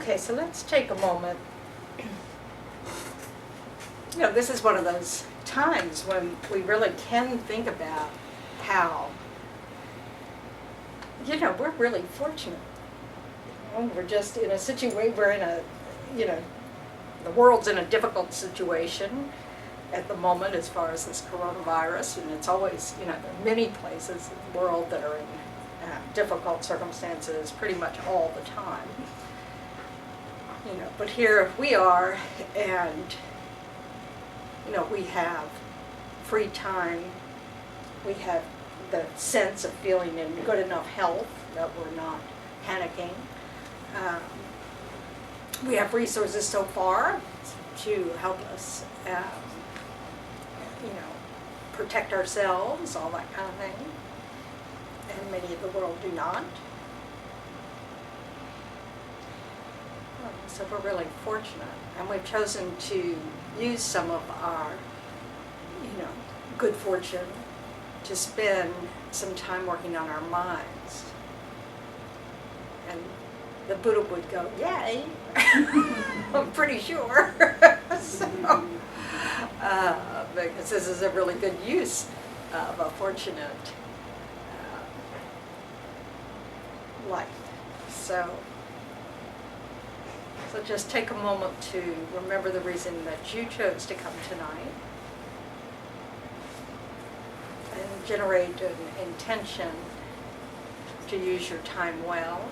Okay, so let's take a moment. You know, this is one of those times when we really can think about how, you know, we're really fortunate. You know, we're just in a situation, we're in a, you know, the world's in a difficult situation at the moment as far as this coronavirus, and it's always, you know, there are many places in the world that are in difficult circumstances pretty much all the time. You know, but here we are, and you know, we have free time, we have the sense of feeling in good enough health that we're not panicking. We have resources so far to help us, you know, protect ourselves, all that kind of thing, and many of the world do not. So we're really fortunate, and we've chosen to use some of our, you know, good fortune to spend some time working on our minds. And the Buddha would go, yay! I'm pretty sure. So, because this is a really good use of a fortunate life. So just take a moment to remember the reason that you chose to come tonight, and generate an intention to use your time well.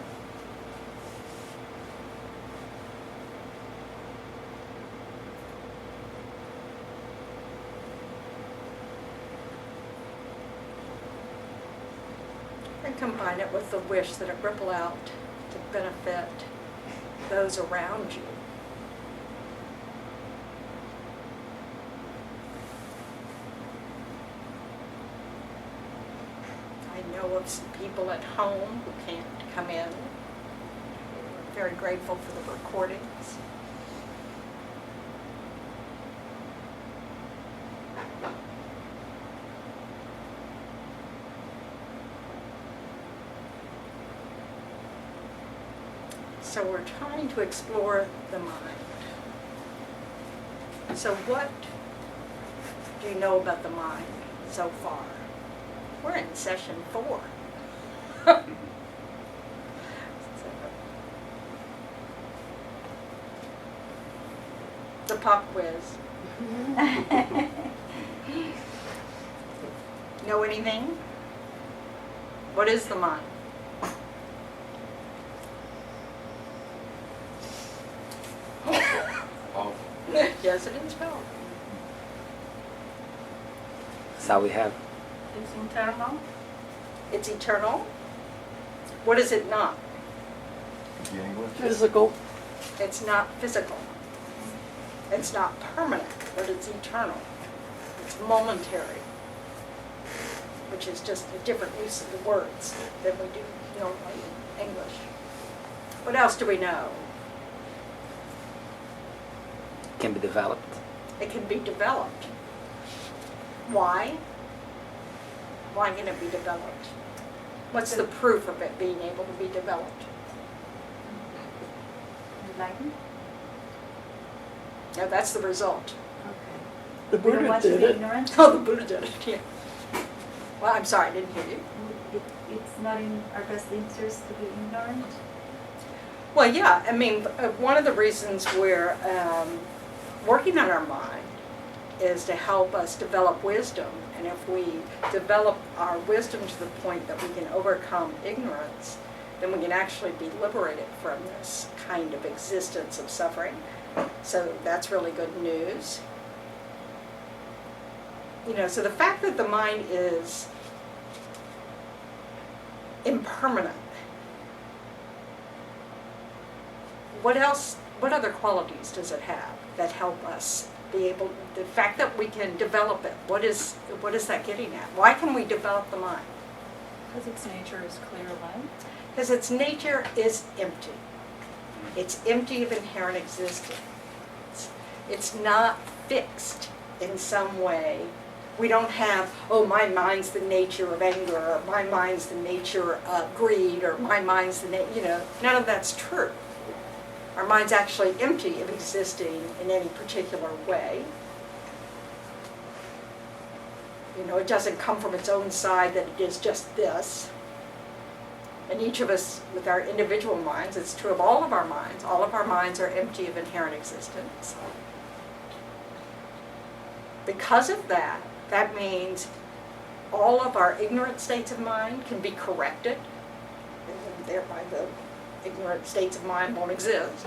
And combine it with the wish that it ripple out to benefit those around you. I know of some people at home who can't come in. We're very grateful for the recordings. So we're trying to explore the mind. So what do you know about the mind so far? We're in session 4. The pop quiz. Know anything? What is the mind? Yes, it is powerful. So we have. It's internal. It's eternal. What is it not? Physical. It's not physical. It's not permanent, but it's eternal. It's momentary, which is just a different use of the words than we do normally in English. What else do we know? Can be developed. It can be developed. Why? Why can it be developed? What's the proof of it being able to be developed? Enlightened? No, that's the result. Okay. The We don't Buddha want to did be it. ignorant. Oh, the Buddha did it, yeah. Well, I'm sorry, I didn't hear you. It's not in our best interest to be ignorant. Well, yeah, I mean, one of the reasons we're working on our mind is to help us develop wisdom. And if we develop our wisdom to the point that we can overcome ignorance, then we can actually be liberated from this kind of existence of suffering. So that's really good news. You know, so the fact that the mind is impermanent, what else, what other qualities does it have that help us be able, the fact that we can develop it, what is that getting at? Why can we develop the mind? Because its nature is clear light. Because its nature is empty. It's empty of inherent existence. It's not fixed in some way. We don't have, oh, my mind's the nature of anger, or my mind's the nature of greed, or my mind's the you know, none of that's true. Our mind's actually empty of existing in any particular way. You know, it doesn't come from its own side that it is just this. And each of us, with our individual minds, it's true of all of our minds are empty of inherent existence. Because of that, that means all of our ignorant states of mind can be corrected, and thereby the ignorant states of mind won't exist.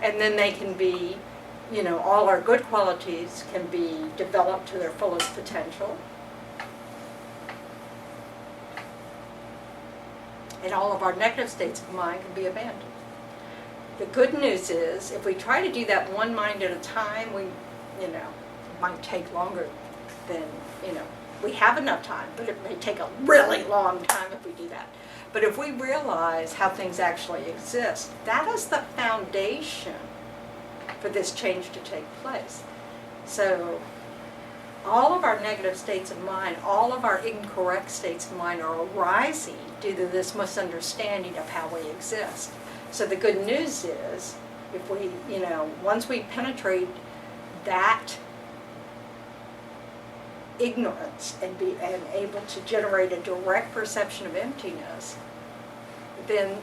And then they can be, you know, all our good qualities can be developed to their fullest potential. And all of our negative states of mind can be abandoned. The good news is, if we try to do that one mind at a time, we, you know, it might take longer than, you know, we have enough time, but it may take a really long time if we do that. But if we realize how things actually exist, that is the foundation for this change to take place. So all of our negative states of mind, all of our incorrect states of mind are arising due to this misunderstanding of how we exist. So the good news is, if we, you know, once we penetrate that ignorance and able to generate a direct perception of emptiness, then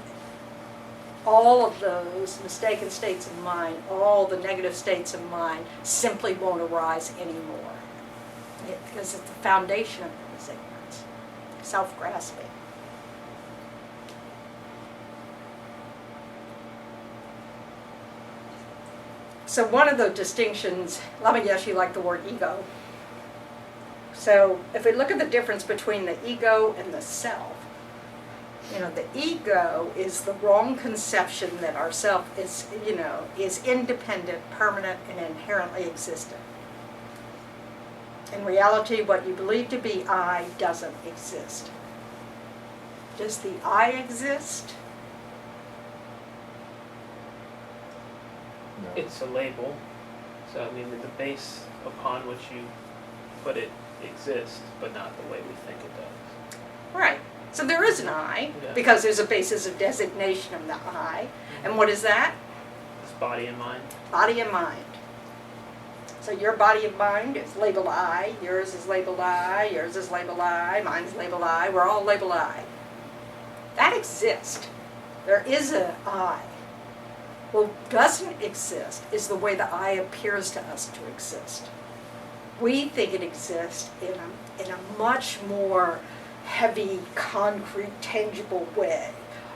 all of those mistaken states of mind, all the negative states of mind simply won't arise anymore. Because it's the foundation of them is ignorance, self-grasping. So one of the distinctions, let me guess you like the word ego. So if we look at the difference between the ego and the self, you know, the ego is the wrong conception that our self is, you know, is independent, permanent, and inherently existent. In reality, what you believe to be I doesn't exist. Does the I exist? No. It's a label, so I mean the base upon which you put it exists, but not the way we think it does. Right. So there is an I, Yeah. because there's a basis of designation of the I. And what is that? It's body and mind. Body and mind. So your body and mind is labeled I, yours is labeled I, yours is labeled I, mine's labeled I, we're all labeled I. That exists. There is an I. What doesn't exist is the way the I appears to us to exist. We think it exists in a much more heavy, concrete, tangible way.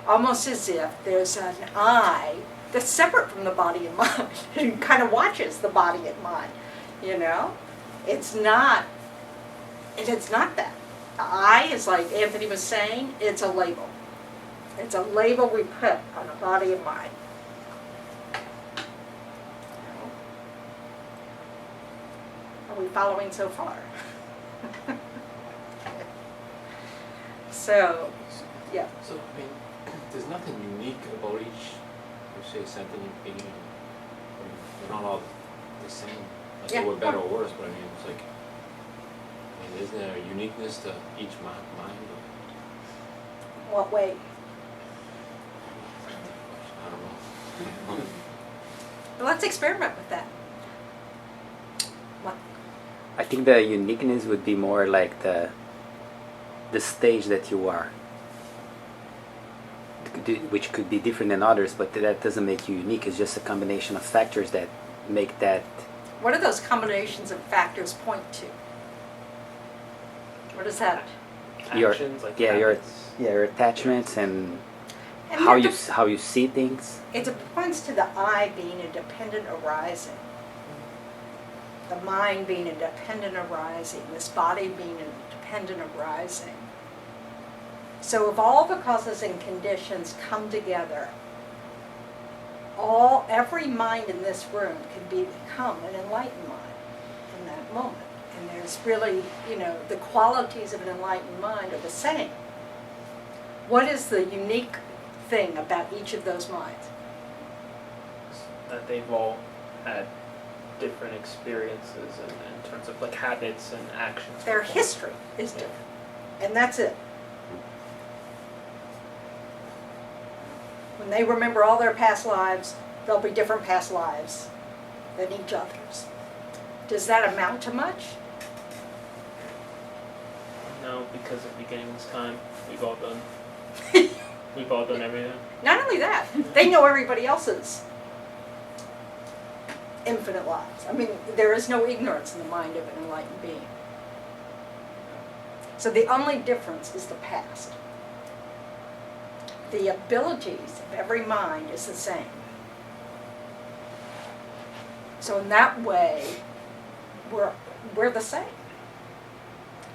Almost as if there's an I that's separate from the body and mind. It kind of watches the body and mind, you know? It's not that. The I is, like Anthony was saying, it's a label. It's a label we put on a body and mind. Are we following so far? So, yeah. So, I mean, there's nothing unique about each, per se, sentient being. They're not all the same. Like Yeah. they were better or worse, but I mean, it's like, I mean, isn't there a uniqueness to each mind? What way? I don't know. Well, let's experiment with that. What? I think the uniqueness would be more like the stage that you are, which could be different than others, but that doesn't make you unique. It's just a combination of factors that make that. What do those combinations of factors point to? What is that? Your- Actions, like yeah, habits. your attachments and And how they're how you see things. It points to the I being a dependent arising, the mind being a dependent arising, this body being a dependent arising. So if all the causes and conditions come together, every mind in this room can become an enlightened mind in that moment. And there's really, you know, the qualities of an enlightened mind are the same. What is the unique thing about each of those minds? That they've all had different experiences in terms of like habits and actions. Their performed. history is different. And that's it. When they remember all their past lives, there'll be different past lives than each other's. Does that amount to much? No, because at beginning's time, we've all done everything. Not only that, they know everybody else's infinite lives. I mean, there is no ignorance in the mind of an enlightened being. So the only difference is the past. The abilities of every mind is the same. So in that way, we're the same.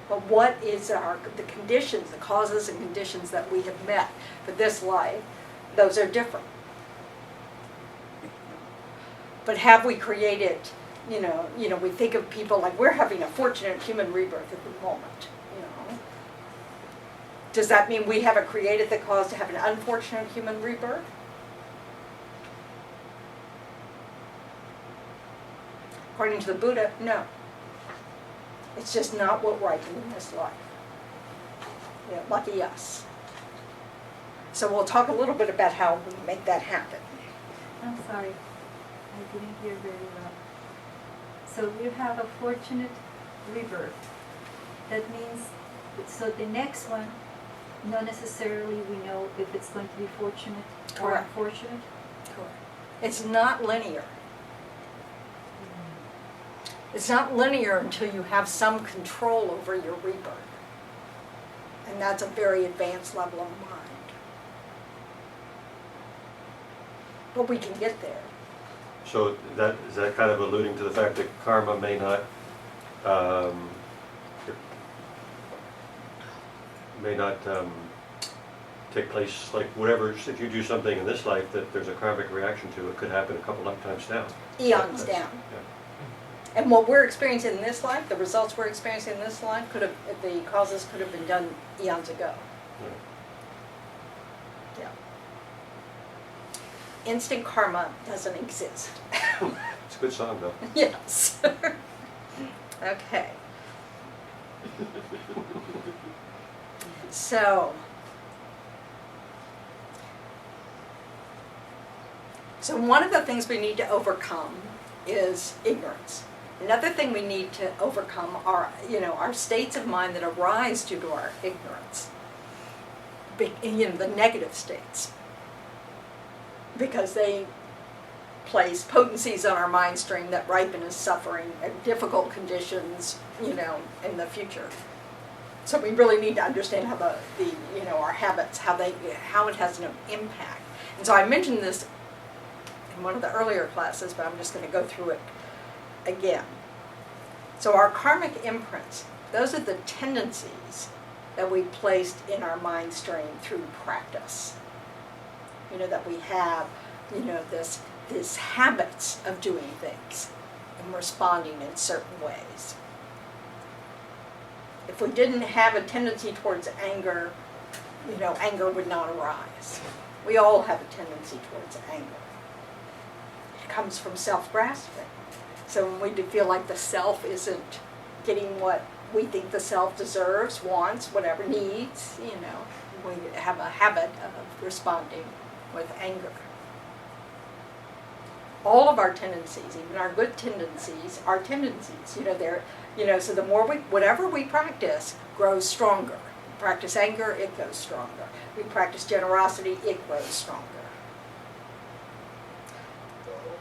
But what is the conditions, the causes and conditions that we have met for this life, those are different. But have we created, we think of people like we're having a fortunate human rebirth at the moment, Does that mean we haven't created the cause to have an unfortunate human rebirth? According to the Buddha, no. It's just not what ripened in this life. Lucky us. So we'll talk a little bit about how we make that happen. I'm sorry, I didn't hear very well. So we have a fortunate rebirth. That means, so the next one, not necessarily we know if it's going to be fortunate or Correct. unfortunate. Correct. It's not linear. It's not linear until you have some control over your rebirth. And that's a very advanced level of mind. But we can get there. So is that kind of alluding to the fact that karma may not take place, like whatever, if you do something in this life that there's a karmic reaction to, it could happen a couple lifetimes down. Eons down. Yeah. And what we're experiencing in this life, the results we're experiencing in this life, the causes could have been done eons ago. Yeah. Yeah. Instant karma doesn't exist. It's a good song though. Yes. Okay. So one of the things we need to overcome is ignorance. Another thing we need to overcome are, our states of mind that arise due to our ignorance. The negative states. Because they place potencies on our mind stream that ripen as suffering at difficult conditions, in the future. So we really need to understand how our habits, how it has an impact. And so I mentioned this in one of the earlier classes, but I'm just going to go through it again. So our karmic imprints, those are the tendencies that we placed in our mind stream through practice. That we have, this habits of doing things and responding in certain ways. If we didn't have a tendency towards anger, anger would not arise. We all have a tendency towards anger. It comes from self-grasping. So when we feel like the self isn't getting what we think the self deserves, wants, whatever needs, we have a habit of responding with anger. All of our tendencies, even our good tendencies, are tendencies. So the more whatever we practice grows stronger. We practice anger, it goes stronger. We practice generosity, it grows stronger.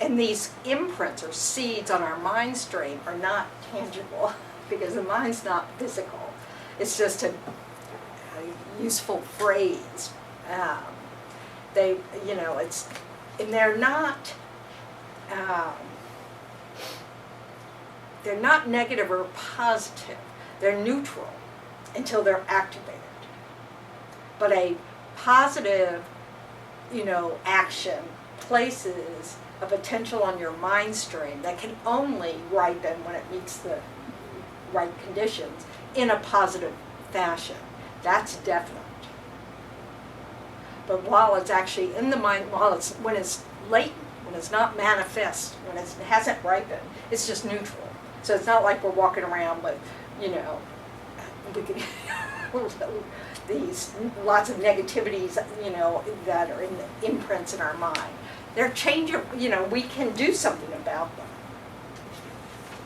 And these imprints or seeds on our mind stream are not tangible because the mind's not physical. It's just a useful phrase. They're not negative or positive. They're neutral until they're activated. But a positive, action places a potential on your mind stream that can only ripen when it meets the right conditions in a positive fashion. That's definite. But while it's actually in the mind, when it's latent, when it's not manifest, when it hasn't ripened, it's just neutral. So it's not like we're walking around with, we could these lots of negativities, you know, that are in the imprints in our mind. They're changeable, you know, we can do something about them.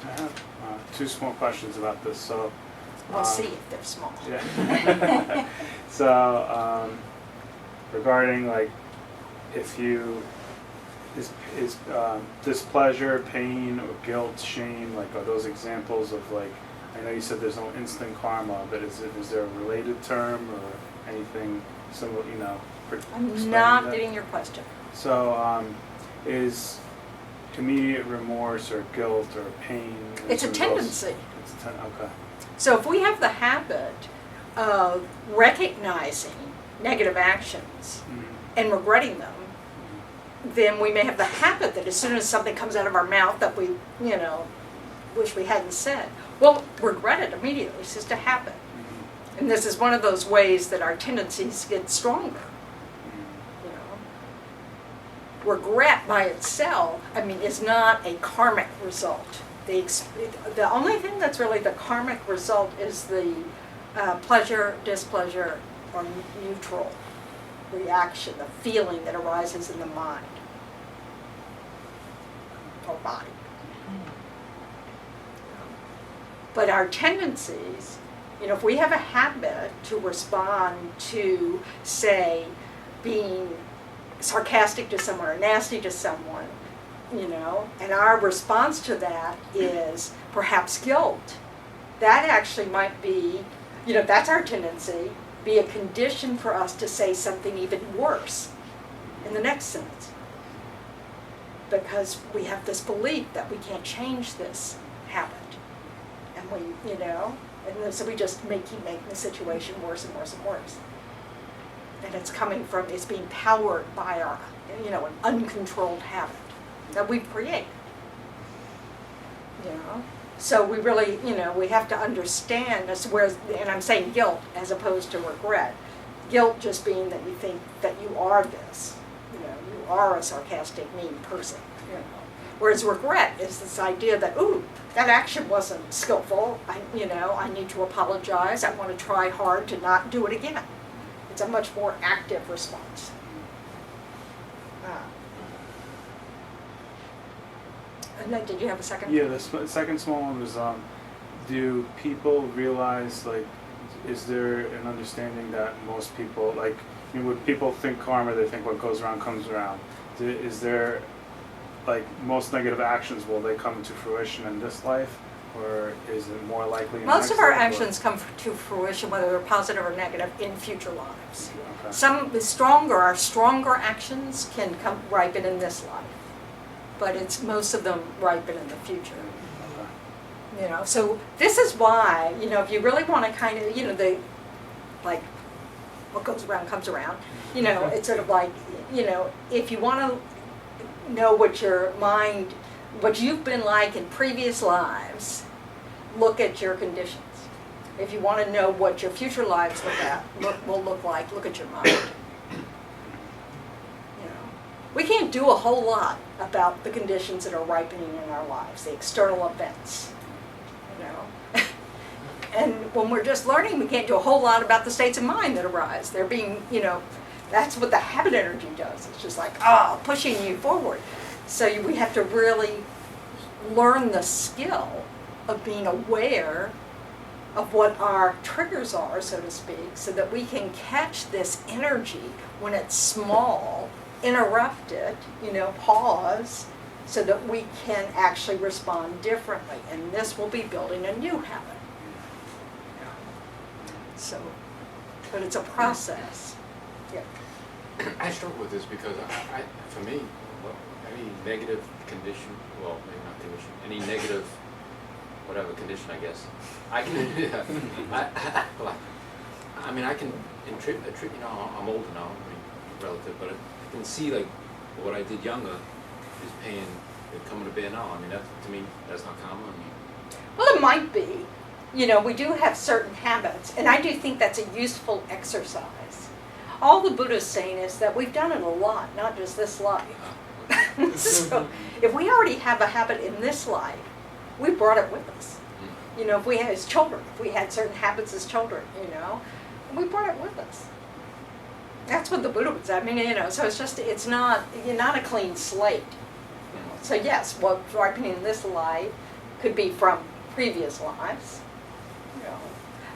I have two small questions about this. So, We'll see if they're small. yeah. So, regarding like, if you is displeasure, pain, or guilt, shame, like are those examples of like? I know you said there's no instant karma, but is there a related term or anything similar? You know, I'm explaining not that? getting your question. So, is immediate remorse or guilt or pain? It's a those- tendency. It's okay. So if we have the habit of recognizing negative actions Mhm. and regretting them, then we may have the habit that as soon as something comes out of our mouth that we, you know, wish we hadn't said, we'll regret it immediately. It's just a habit. Mhm. And this is one of those ways that our tendencies get stronger. Mhm. You know, regret by itself, I mean, is not a karmic result. The only thing that's really the karmic result is the pleasure, displeasure, or neutral reaction, the feeling that arises in the mind or body. But our tendencies, you know, if we have a habit to respond to, say, being sarcastic to someone or nasty to someone, you know, and our response to that is perhaps guilt, that actually might be, you know, that's our tendency, be a condition for us to say something even worse in the next sentence. Because we have this belief that we can't change this habit. And we, you know, and then, so we just keep making the situation worse and worse and worse. And it's coming from, it's being powered by our, you know, an uncontrolled habit that we create. You know? So we really, you know, we have to understand this, whereas, and I'm saying guilt as opposed to regret. Guilt just being that you think that you are this, you know, you are a sarcastic, mean person, you know. Whereas regret is this idea that, ooh, that action wasn't skillful, I need to apologize, I want to try hard to not do it again. It's a much more active response. And then, did you have a second? Yeah, the second small one was, do people realize, like, is there an understanding that most people, like, I mean, when people think karma, they think what goes around comes around. Is there, like, most negative actions, will they come to fruition in this life, or is it more likely in the Most next of our life, or- actions come to fruition, whether they're positive or negative, in future lives. Okay. Our stronger actions can ripen in this life, but it's most of them ripen in the future. Okay. You know, so this is why, you know, if you really want to kind of, you know, like, what goes around comes around, you know, it's sort of like, you know, if you want to know what you've been like in previous lives, look at your conditions. If you want to know what your future lives will look like, look at your mind. You know, we can't do a whole lot about the conditions that are ripening in our lives, the external events. You know, and when we're just learning, we can't do a whole lot about the states of mind that arise. They're being, you know, that's what the habit energy does. It's just like, pushing you forward. So we have to really learn the skill of being aware of what our triggers are, so to speak, so that we can catch this energy when it's small, interrupt it, you know, pause, so that we can actually respond differently. And this will be building a new habit. So, but it's a process. Yeah. I struggle with this because for me, any negative condition, well, maybe not condition, any negative, whatever condition, I guess, I can, I mean, I can attribute, you know, I'm older now, I mean, relative, but I can see, like, what I did younger is paying, coming to bear now. I mean, that, to me, that's not common. I mean, Well, it might be. You know, we do have certain habits, and I do think that's a useful exercise. All the Buddha's saying is that we've done it a lot, not just this life. So, if we already have a habit in this life, we brought it with us. You know, if we had as children, if we had certain habits as children, you know, we brought it with us. That's what the Buddha was. I mean, you know, so it's just, it's not, you're not a clean slate. You know? So yes, what's ripening in this life could be from previous lives. You know.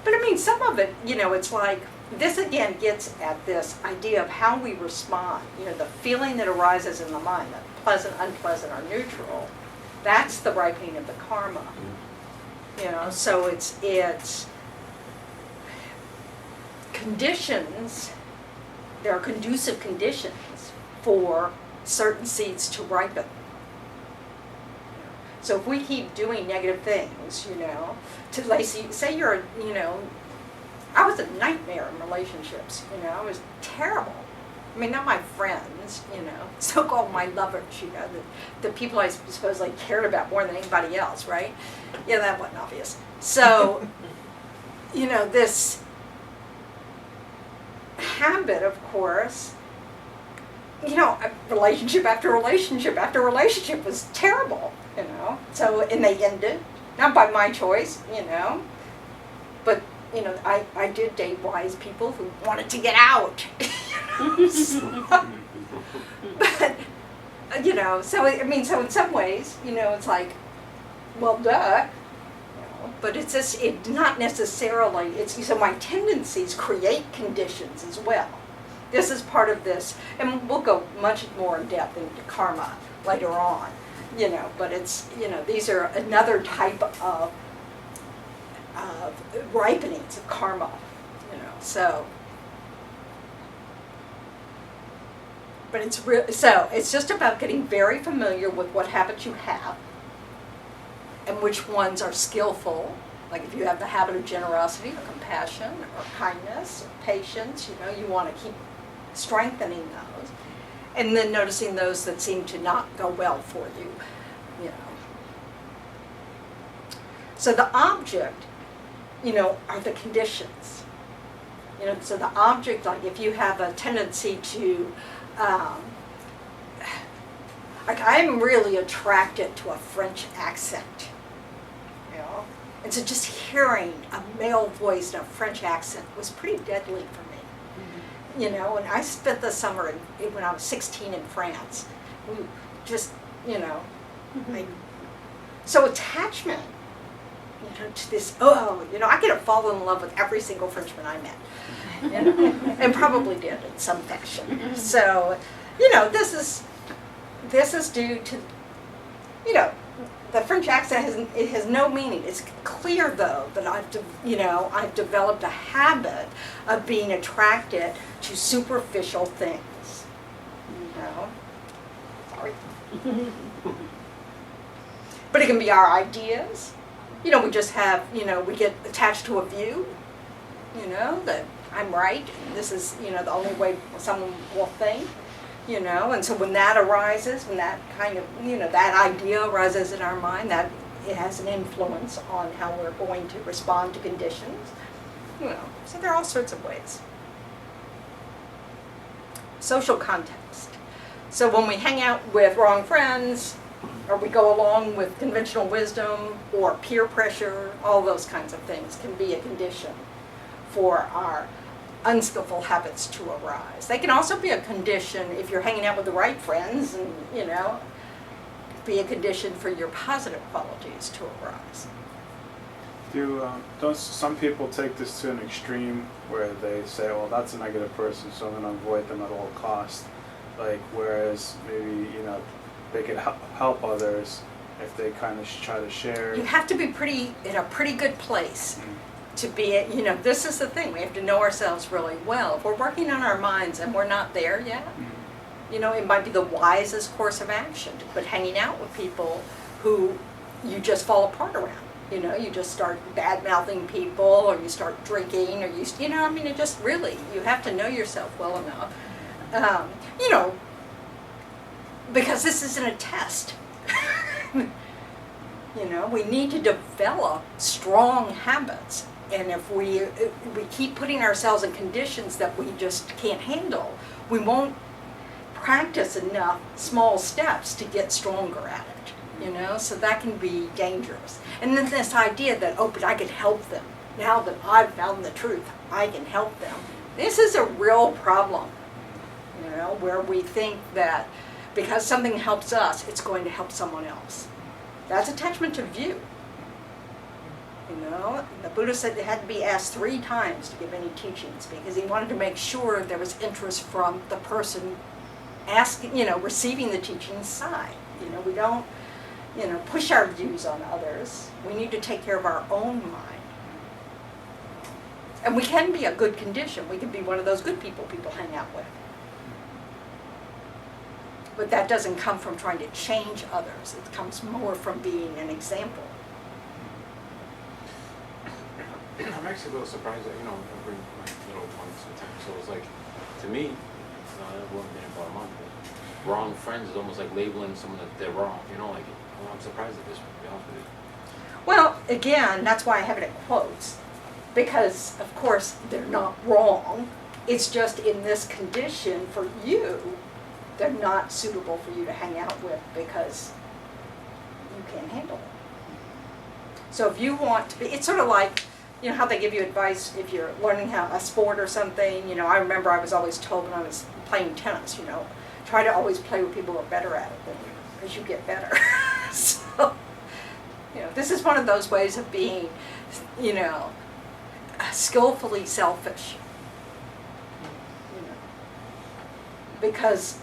But I mean, some of it, you know, it's like, this again gets at this idea of how we respond. You know, the feeling that arises in the mind, the pleasant, unpleasant, or neutral, that's the ripening of the karma. You know, so it's conditions, there are conducive conditions for certain seeds to ripen. So if we keep doing negative things, you know, to Lacey, say you're, you know, I was a nightmare in relationships, you know, I was terrible. I mean, not my friends, you know, so-called my lovers, you know, the people I supposedly cared about more than anybody else, right? Yeah, that wasn't obvious. So, you know, this habit, of course, you know, relationship after relationship after relationship was terrible, you know. So, and they ended, not by my choice, you know, but, you know, I did date wise people who wanted to get out. But, you know, so, I mean, so in some ways, you know, it's like, well, duh. You know, but it's just, it not necessarily, it's, so my tendencies create conditions as well. This is part of this, and we'll go much more in depth into karma later on, you know, but it's, you know, these are another type of ripenings of karma, you know, so. But it's so it's just about getting very familiar with what habits you have and which ones are skillful. Like if you have the habit of generosity or compassion or kindness or patience, you know, you want to keep strengthening those. And then noticing those that seem to not go well for you, you know. So the object, you know, are the conditions. You know, so the object, like if you have a tendency to like I'm really attracted to a French accent, you know, and so just hearing a male voice in a French accent was pretty deadly for me, you know. And I spent the summer when I was 16 in France. We just, you know, so attachment, you know, to this. Oh, you know, I could have fallen in love with every single Frenchman I met. You know, and probably did in some fashion. So, you know, this is due to, you know, the French accent has no meaning. It's clear though that I've developed a habit of being attracted to superficial things. You know, sorry, but it can be our ideas. You know, we just have, you know, we get attached to a view. You know, that I'm right, and this is, you know, the only way someone will think, you know, and so when that arises, when that kind of, you know, that idea arises in our mind, that it has an influence on how we're going to respond to conditions, you know, so there are all sorts of ways. Social context. So when we hang out with wrong friends, or we go along with conventional wisdom, or peer pressure, all those kinds of things can be a condition for our unskillful habits to arise. They can also be a condition if you're hanging out with the right friends, and, you know, be a condition for your positive qualities to arise. Don't some people take this to an extreme where they say, well, that's a negative person, so I'm going to avoid them at all costs. Like, whereas maybe, you know, they could help others if they kind of try to share. You have to be in a pretty good place. To be, you know, this is the thing, we have to know ourselves really well. If we're working on our minds and we're not there yet, you know, it might be the wisest course of action to quit hanging out with people who you just fall apart around. You know, you just start bad-mouthing people, or you start drinking, or you know, I mean, it just really, you have to know yourself well enough. You know, because this isn't a test. You know, we need to develop strong habits. And if we keep putting ourselves in conditions that we just can't handle, we won't practice enough small steps to get stronger at it. you know, so that can be dangerous. And then this idea that, oh, but I can help them. Now that I've found the truth, I can help them. This is a real problem, you know, where we think that because something helps us, it's going to help someone else. That's attachment to view. You know, the Buddha said it had to be asked 3 times to give any teachings because he wanted to make sure there was interest from the person asking, you know, receiving the teachings side. You know, we don't, you know, push our views on others. We need to take care of our own mind. And we can be a good condition. We can be one of those good people hang out with. But that doesn't come from trying to change others. It comes more from being an example. I'm actually a little surprised that, you know, I bring my little one sometimes. So it's like, to me, it wouldn't been about a month, but wrong friends is almost like labeling someone that they're wrong. You know, like, well, I'm surprised at this one, to be honest with you. Well, again, that's why I have it in quotes. Because, of course, they're not wrong. It's just in this condition for you, they're not suitable for you to hang out with because you can't handle it. So if you want to be, it's sort of like, you know how they give you advice if you're learning how a sport or something. You know, I remember I was always told when I was playing tennis, you know, try to always play with people who are better at it than you, because you get better. So, you know, this is one of those ways of being, you know, skillfully selfish. You know, because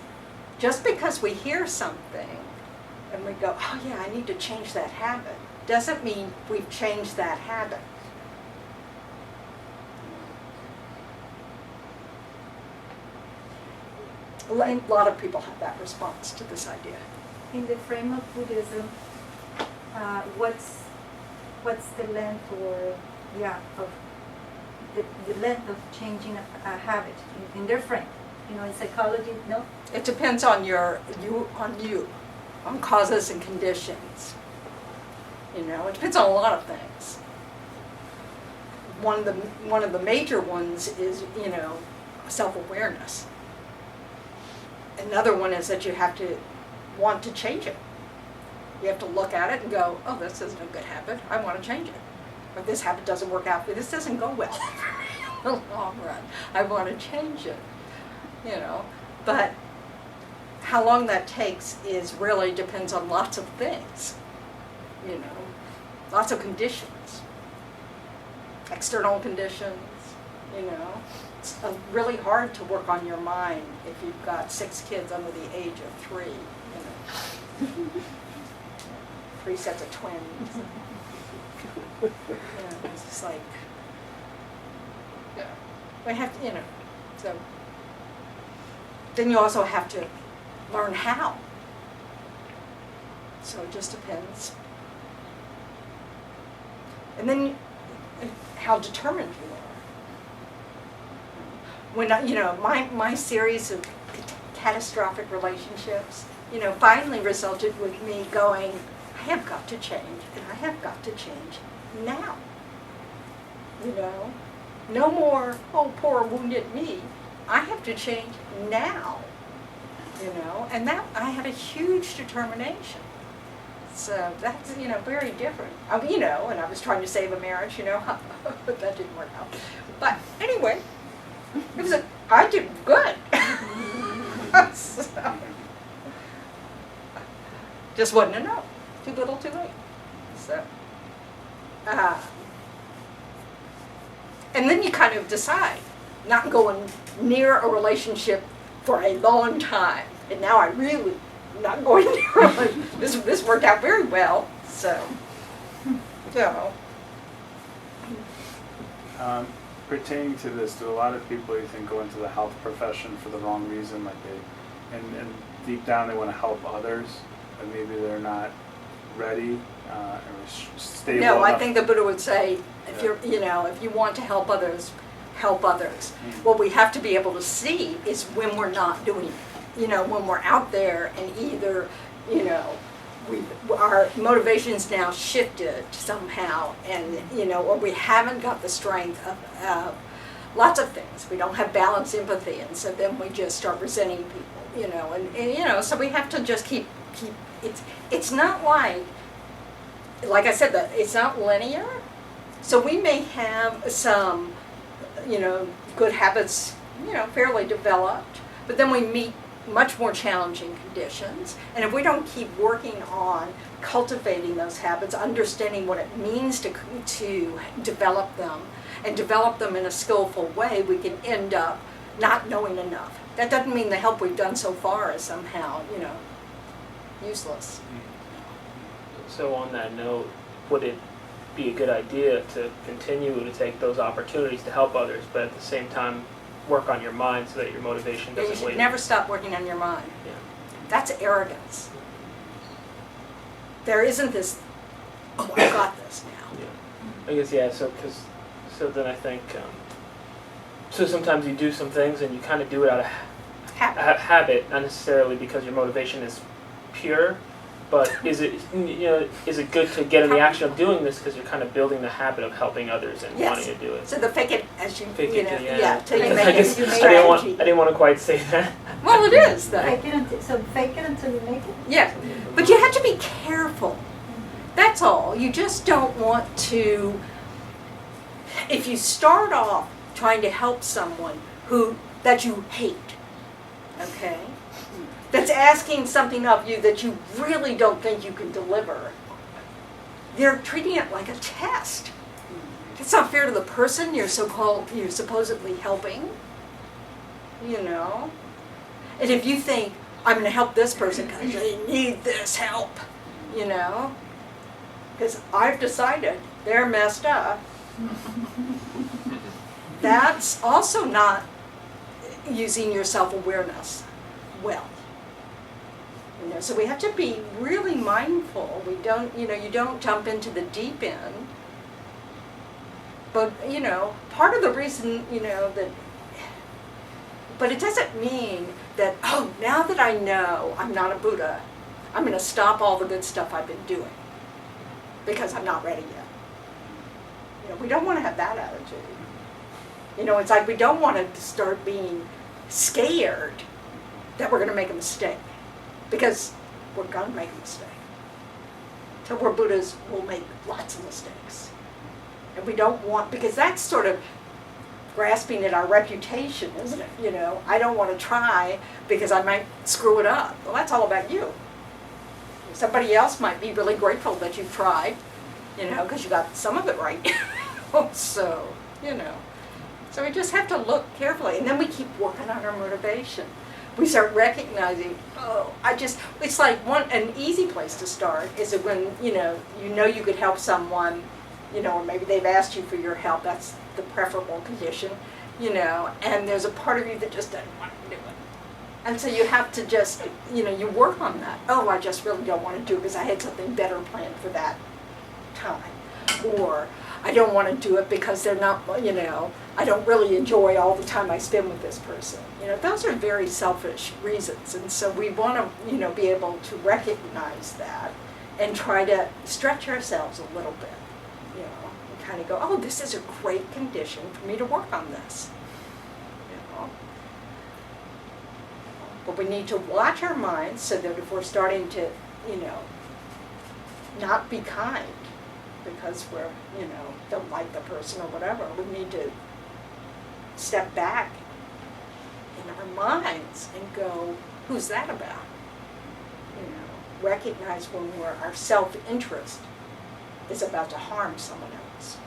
just because we hear something and we go, oh yeah, I need to change that habit, doesn't mean we've changed that habit. A lot of people have that response to this idea. In the frame of Buddhism, what's the length or of the length of changing a habit in their frame? You know, in psychology, no. It depends on on causes and conditions. You know, it depends on a lot of things. One of the major ones is, you know, self-awareness. Another one is that you have to want to change it. You have to look at it and go, oh, this isn't a good habit. I want to change it. Or this habit doesn't work out. This doesn't go well in the long run. I want to change it. You know, but how long that takes is really depends on lots of things. You know, lots of conditions, external conditions. You know, it's really hard to work on your mind if you've got 6 kids under the age of 3. You know, 3 sets of twins. You know, it's just like, yeah, we have to, you know, so. Then you also have to learn how. So it just depends. And then how determined you are. When you know, my series of catastrophic relationships, you know, finally resulted with me going, I have got to change, and I have got to change now. You know, no more, oh, poor wounded me. I have to change now, you know, and that I had a huge determination. So that's, you know, very different. You know, and I was trying to save a marriage, you know, but that didn't work out. But anyway, I did good. So, just wasn't enough. Too little, too late. So, and then you kind of decide, not going near a relationship for a long time. And now I really not going near a this worked out very well. So, pertaining to this, do a lot of people you think go into the health profession for the wrong reason, like and deep down they want to help others, but maybe they're not ready or stable no, enough? I think the Buddha would say, if you're, you know, if you want to help others, help others. What we have to be able to see is when we're not doing it. You know, when we're out there and either, you know, our motivation's now shifted somehow, and you know, or we haven't got the strength of lots of things. We don't have balanced empathy, and so then we just start resenting people. You know, and you know, so we have to just keep it's not like I said, it's not linear. So we may have some, good habits, fairly developed, but then we meet much more challenging conditions. And if we don't keep working on cultivating those habits, understanding what it means to develop them, and develop them in a skillful way, we can end up not knowing enough. That doesn't mean the help we've done so far is somehow, useless. So on that note, would it be a good idea to continue to take those opportunities to help others, but at the same time work on your mind so that your motivation You doesn't should wane? never stop working on your mind. Yeah. That's arrogance. There isn't this, oh, I got this now. Yeah. I guess, yeah, so then I think, so sometimes you do some things and you kind of do it out of habit, not necessarily because your motivation is pure, but is it good to get in the action of doing this because you're kind of building the habit of helping others and Yes. wanting to do it? So the fake it as you, Fake it till you- till you I make guess it your I strategy. didn't want to quite say that. Well, it is though. Fake it until you make it? Yeah, but you have to be careful. That's all. You just don't want to, if you start off trying to help someone that you hate, okay? That's asking something of you that you really don't think you can deliver. They're treating it like a test. It's not fair to the person you're supposedly helping, And if you think, I'm going to help this person because they need this help, because I've decided they're messed up, that's also not using your self-awareness well. So we have to be really mindful. We don't, you don't jump into the deep end. But, part of the reason, but it doesn't mean that, now that I know I'm not a Buddha, I'm going to stop all the good stuff I've been doing because I'm not ready yet. We don't want to have that attitude. It's like we don't want to start being scared that we're going to make a mistake. Because we're going to make a mistake. So we're Buddhas, we'll make lots of mistakes. And we don't want, because that's sort of grasping at our reputation, isn't it? I don't want to try because I might screw it up. Well, that's all about you. Somebody else might be really grateful that you've tried, because you got some of it right. So, So we just have to look carefully. And then we keep working on our motivation. We start recognizing, it's like an easy place to start is when, you could help someone, or maybe they've asked you for your help, that's the preferable condition, and there's a part of you that just doesn't want to do it. And so you have to just, you work on that. I just really don't want to do it because I had something better planned for that time. Or I don't want to do it because they're not, I don't really enjoy all the time I spend with this person. Those are very selfish reasons. And so we want to, be able to recognize that and try to stretch ourselves a little bit, and kind of go, this is a great condition for me to work on this. But we need to watch our minds so that if we're starting to, not be kind because we're, don't like the person or whatever, we need to step back in our minds and go, who's that about? Recognize when our self-interest is about to harm someone else.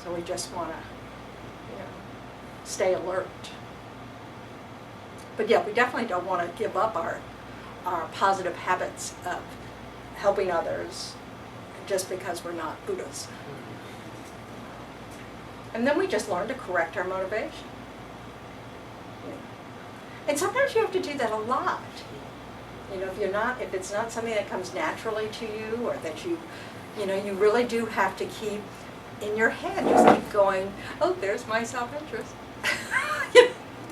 So we just want to, stay alert. But yeah, we definitely don't want to give up our positive habits of helping others just because we're not Buddhas. And then we just learn to correct our motivation. And sometimes you have to do that a lot. If it's not something that comes naturally to you, or that you really do have to keep in your head, just keep going, there's my self-interest.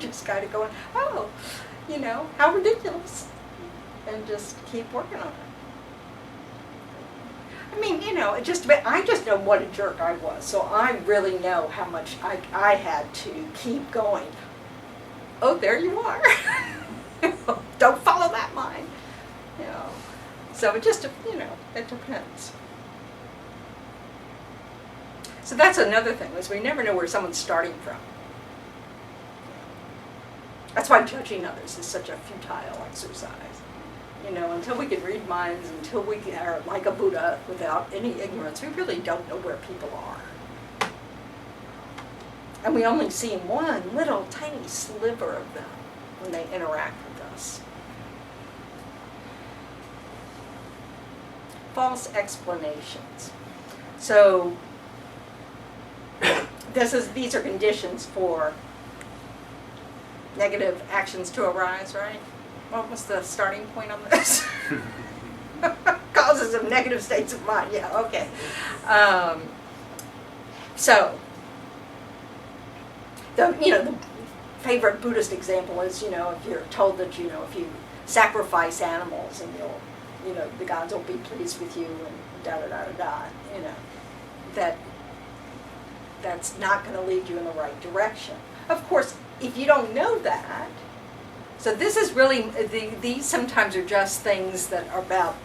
Just kind of going, how ridiculous. And just keep working on it. I mean, I just know what a jerk I was, so I really know how much I had to keep going. There you are. Don't follow that line. So it just, it depends. So that's another thing, is we never know where someone's starting from. That's why judging others is such a futile exercise. Until we can read minds, until we are like a Buddha without any ignorance, we really don't know where people are. And we only see one little tiny sliver of them when they interact with us. False explanations. So these are conditions for negative actions to arise, right? What was the starting point on this? Causes of negative states of mind. Yeah, okay. So, the favorite Buddhist example is, if you're told that, if you sacrifice animals and the gods will be pleased with you and da-da-da-da-da, that's not going to lead you in the right direction. Of course, if you don't know that, so this is really, these sometimes are just things that are about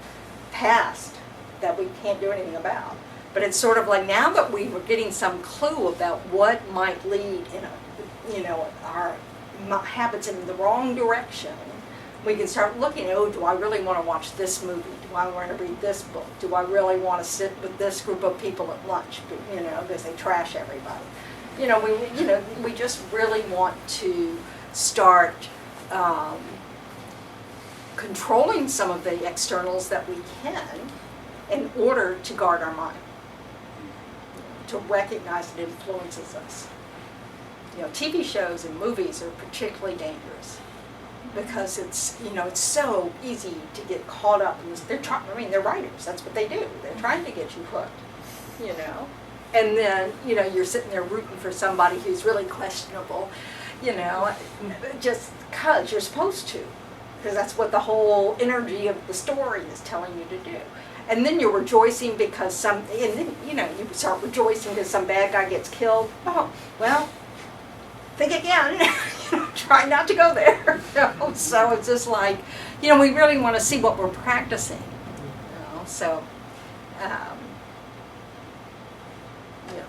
past that we can't do anything about. But it's sort of like now that we were getting some clue about what might lead our habits in the wrong direction, we can start looking, do I really want to watch this movie? Do I want to read this book? Do I really want to sit with this group of people at lunch? Because they trash everybody. We just really want to start controlling some of the externals that we can in order to guard our mind, to recognize it influences us. TV shows and movies are particularly dangerous because it's so easy to get caught up in this. They're writers. That's what they do. They're trying to get you hooked. And then, you're sitting there rooting for somebody who's really questionable, just because you're supposed to. Because that's what the whole energy of the story is telling you to do. And then you're rejoicing because you start rejoicing because some bad guy gets killed. Oh, well, think again. Try not to go there. So it's just like, we really want to see what we're practicing. So,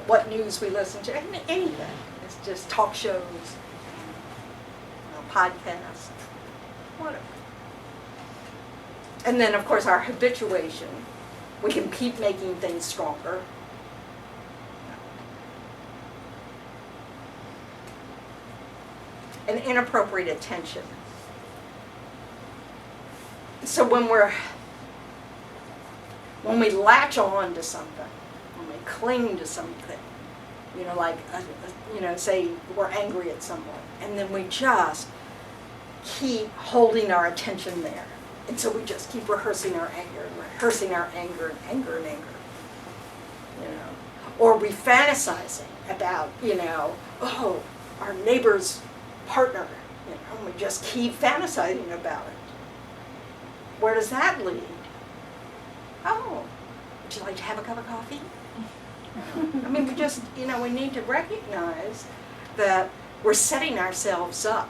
what news we listen to, anything. It's just talk shows, podcasts, whatever. And then, of course, our habituation. We can keep making things stronger. And inappropriate attention. So when we latch on to something, when we cling to something, say we're angry at someone, and then we just keep holding our attention there. And so we just keep rehearsing our anger and rehearsing our anger and anger and anger. Or we fantasizing about, our neighbor's partner, and we just keep fantasizing about it. Where does that lead? Oh, would you like to have a cup of coffee? We just, we need to recognize that we're setting ourselves up.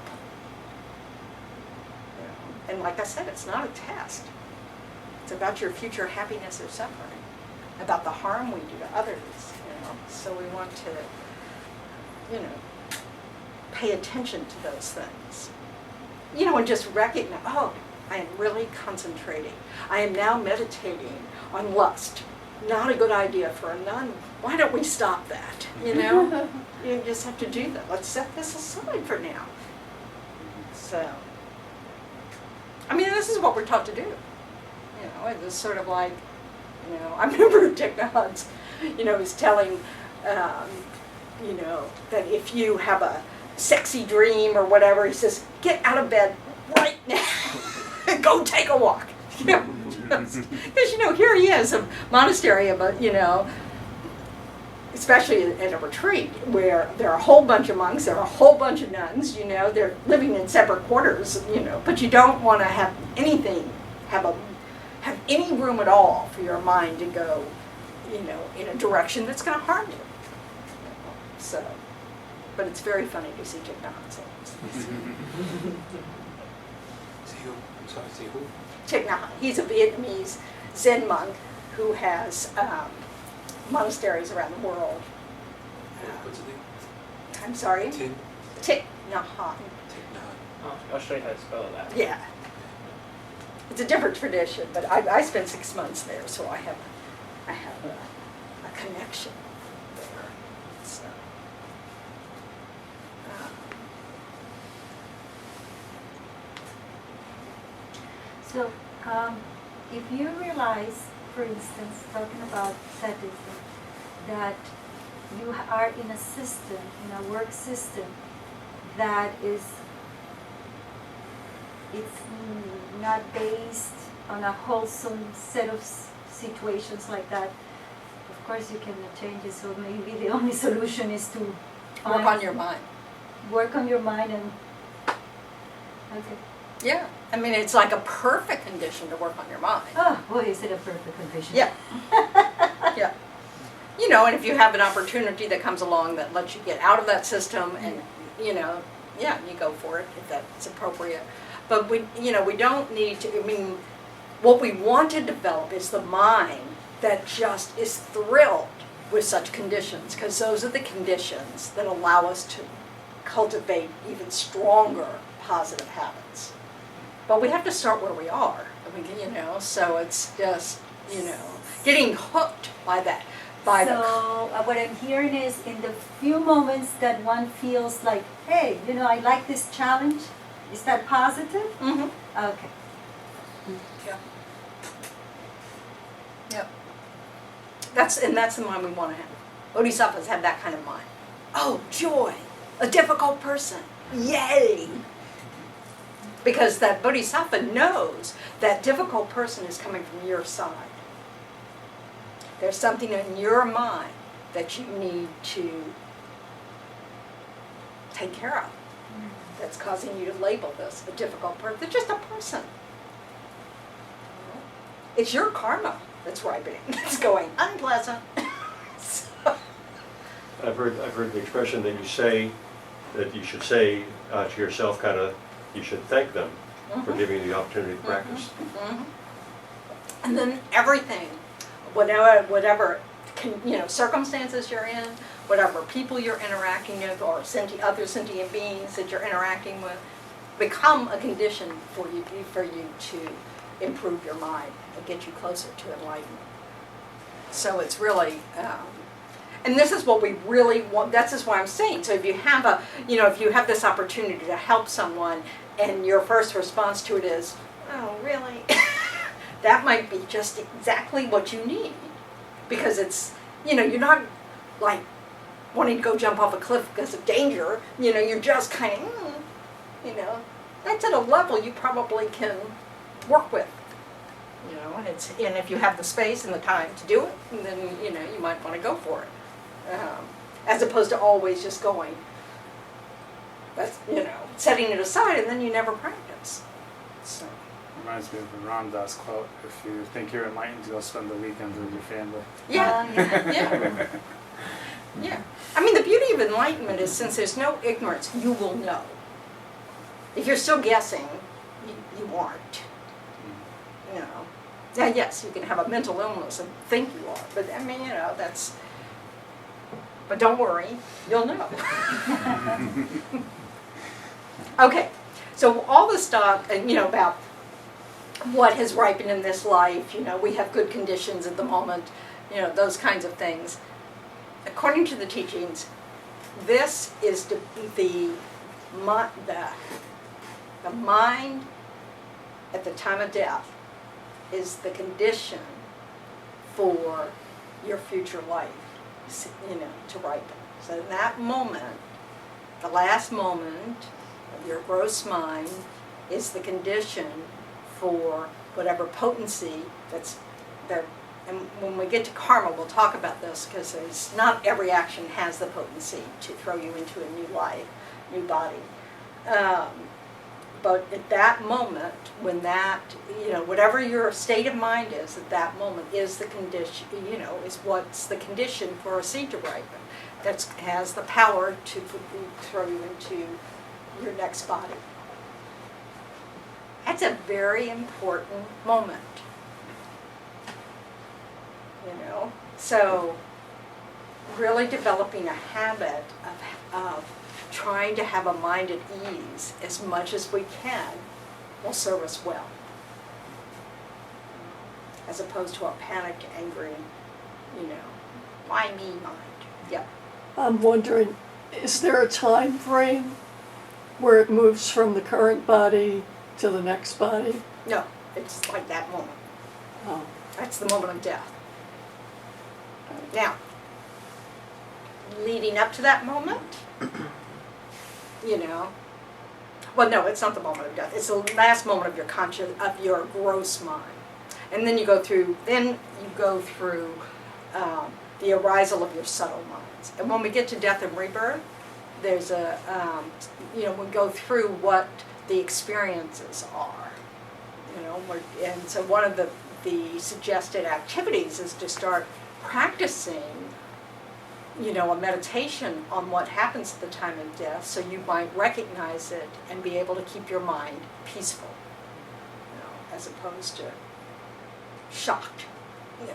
And like I said, it's not a test. It's about your future happiness or suffering, about the harm we do to others. So we want to, pay attention to those things. And just recognize, I am really concentrating. I am now meditating on lust. Not a good idea for a nun. Why don't we stop that? You just have to do that. Let's set this aside for now. So, this is what we're taught to do. It's sort of like, I remember Dick Nods, was telling, that if you have a sexy dream or whatever, he says, get out of bed right now and go take a walk. Because, here he is, a monastery, especially at a retreat, where there are a whole bunch of monks, there are a whole bunch of nuns, they're living in separate quarters, but you don't want to have anything, have any room at all for your mind to go, in a direction that's going to harm you. So, but it's very funny to see Dick Nods. I'm sorry, see who? Thich Nhat Hanh. He's a Vietnamese Zen monk who has monasteries around the world. What's the name? I'm sorry? Tin? Thich Nhat Hanh. Thich Nhat. I'll show you how to spell that. Yeah. It's a different tradition, but I spent 6 months there, so I have a connection there. So, So, if you realize, for instance, talking about sadism, that you are in a system, in a work system, that is, it's not based on a wholesome set of situations like that, of course you cannot change it, so maybe the only solution is to work on your mind. work on your mind and, okay. Yeah. I mean, it's like a perfect condition to work on your mind. Oh, boy, is it a perfect condition. Yeah. Yeah. You know, and if you have an opportunity that comes along that lets you get out of that system and, you know, yeah, you go for it if that's appropriate. But we don't need to, I mean, what we want to develop is the mind that just is thrilled with such conditions, because those are the conditions that allow us to cultivate even stronger positive habits. But we have to start where we are. I mean, you know, so it's just, you know, getting hooked by that. So what I'm hearing is, in the few moments that one feels like, hey, you know, I like this challenge, is that positive? Mm-hmm. Okay. Yeah. Yep. That's the mind we want to have. Bodhisattvas have that kind of mind. Oh, joy! A difficult person. Yay! Because that bodhisattva knows that difficult person is coming from your side. There's something in your mind that you need to take care of that's causing you to label this a difficult person. They're just a person. It's your karma that's ripening. It's going unpleasant. So, I've heard the expression that you say, that you should say to yourself, kind of, you should thank them for giving you the opportunity to practice. and then everything, whatever circumstances you're in, whatever people you're interacting with, or other sentient beings that you're interacting with, become a condition for you to improve your mind and get you closer to enlightenment. So it's really, and this is what we really want. That's just why I'm saying. So if you have if you have this opportunity to help someone, and your first response to it is, oh, really? That might be just exactly what you need, because it's, you're not like wanting to go jump off a cliff because of danger. You're just kind of, that's at a level you probably can work with. And if you have the space and the time to do it, then you might want to go for it, as opposed to always just going. That's setting it aside, and then you never practice. So. Reminds me of the Ram Dass quote: "If you think you're enlightened, you'll spend the weekend with your family." Yeah, yeah, yeah. I mean, the beauty of enlightenment is, since there's no ignorance, you will know. If you're still guessing, you aren't. Yeah, yes, you can have a mental illness and think you are, but I mean, that's. But don't worry, you'll know. Okay, so all this stuff, about what has ripened in this life, we have good conditions at the moment, those kinds of things. According to the teachings, this is the mind at the time of death is the condition for your future life, to ripen. So in that moment, the last moment of your gross mind is the condition for whatever potency that's there. And when we get to karma, we'll talk about this, because not every action has the potency to throw you into a new life, new body. But at that moment, when that, whatever your state of mind is at that moment is the condition, is what's the condition for a seed to ripen. That has the power to throw you into your next body. That's that's a very important moment. You know, so really developing a habit of trying to have a mind at ease as much as we can will serve us well, as opposed to a panicked, angry, you know, why me mind? Yep. I'm wondering, is there a time frame where it moves from the current body to the next body? No, it's like that moment. Oh. That's the moment of death. Now, leading up to that moment, you know, well, no, it's not the moment of death. It's the last moment of your gross mind, and then you go through the arisal of your subtle minds. And when we get to death and rebirth, there's we go through what the experiences are, you know, and so one of the suggested activities is to start practicing, you know, a meditation on what happens at the time of death, so you might recognize it and be able to keep your mind peaceful, you know, as opposed to shocked, you know.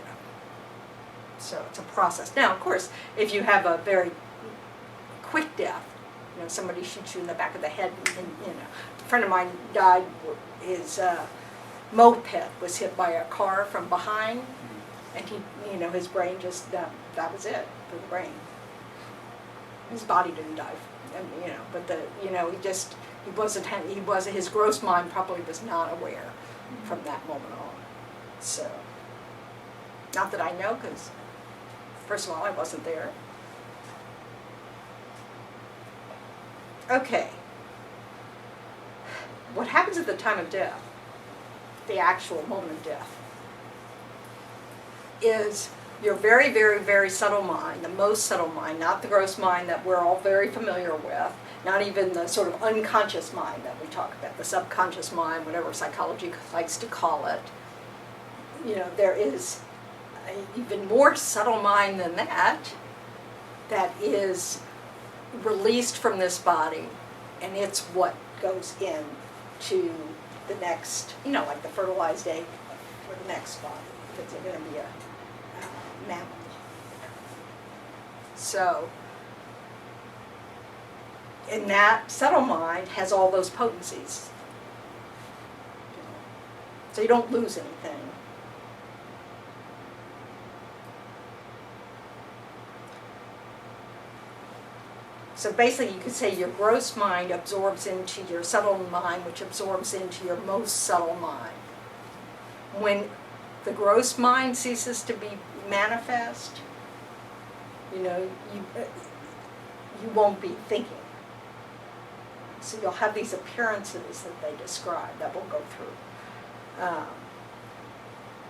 So it's a process. Now, of course, if you have a very quick death, you know, somebody shoots you in the back of the head, and you know, a friend of mine died. His moped was hit by a car from behind, and he, you know, his brain just that was it for the brain. His body didn't die, and you know, but he wasn't his gross mind probably was not aware from that moment on. So, not that I know, because first of all, I wasn't there. Okay. What happens at the time of death, the actual moment of death, is your very, very, very subtle mind, the most subtle mind, not the gross mind that we're all very familiar with, not even the sort of unconscious mind that we talk about, the subconscious mind, whatever psychology likes to call it. You know, there is an even more subtle mind than that is released from this body, and it's what goes in to the next, you know, like the fertilized egg for the next body, if it's going to be a mammal. So, and that subtle mind has all those potencies. So you don't lose anything. So basically you could say your gross mind absorbs into your subtle mind, which absorbs into your most subtle mind. When the gross mind ceases to be manifest, you know, you won't be thinking. So you'll have these appearances that they describe that we'll go through.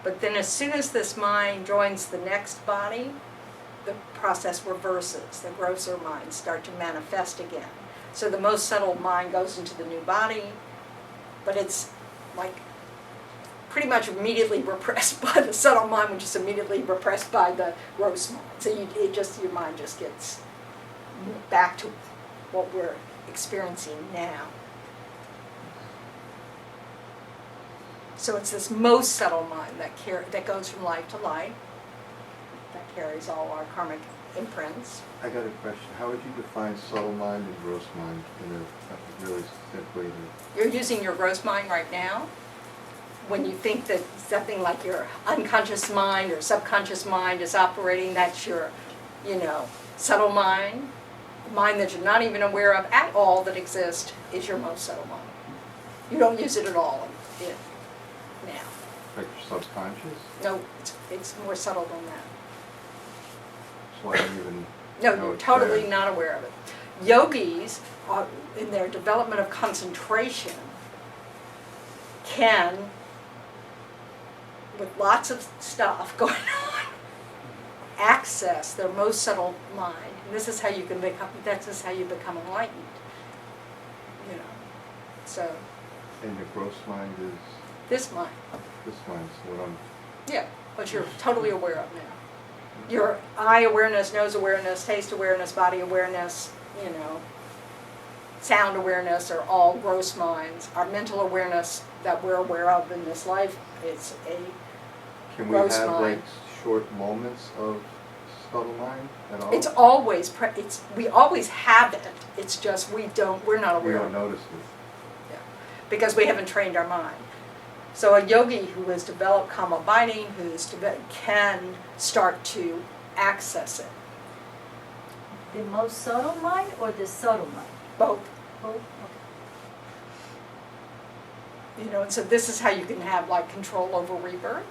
But then as soon as this mind joins the next body, the process reverses. The grosser minds start to manifest again. So the most subtle mind goes into the new body, but it's like pretty much immediately repressed by the subtle mind, which is immediately repressed by the gross mind. So your mind just gets back to what we're experiencing now. So it's this most subtle mind that goes from life to life, that carries all our karmic imprints. I got a question. How would you define subtle mind and gross mind in a really simply? You're using your gross mind right now. When you think that something like your unconscious mind or subconscious mind is operating, that's your, you know, subtle mind. The mind that you're not even aware of at all that exists is your most subtle mind. You don't use it at all now. Like your subconscious? No, it's more subtle than that. So I don't even No, know you're it's totally there. not aware of it. Yogis, in their development of concentration, can, with lots of stuff going on, access their most subtle mind. And this is how you can become. This is how you become enlightened. You know, so And your gross mind is this mind, this mind. So what I'm yeah, what you're totally aware of now. Your eye awareness, nose awareness, taste awareness, body awareness, you know, sound awareness are all gross minds. Our mental awareness that we're aware of in this life is a Can we gross have like mind. short moments of subtle mind at all? It's always we always have it. It's just we're not We aware don't of it. notice it. Yeah. Because we haven't trained our mind. So a yogi who has developed calm abiding, can start to access it. The most subtle mind or the subtle mind? Both. Both? You know, and so this is how you can have like control over rebirth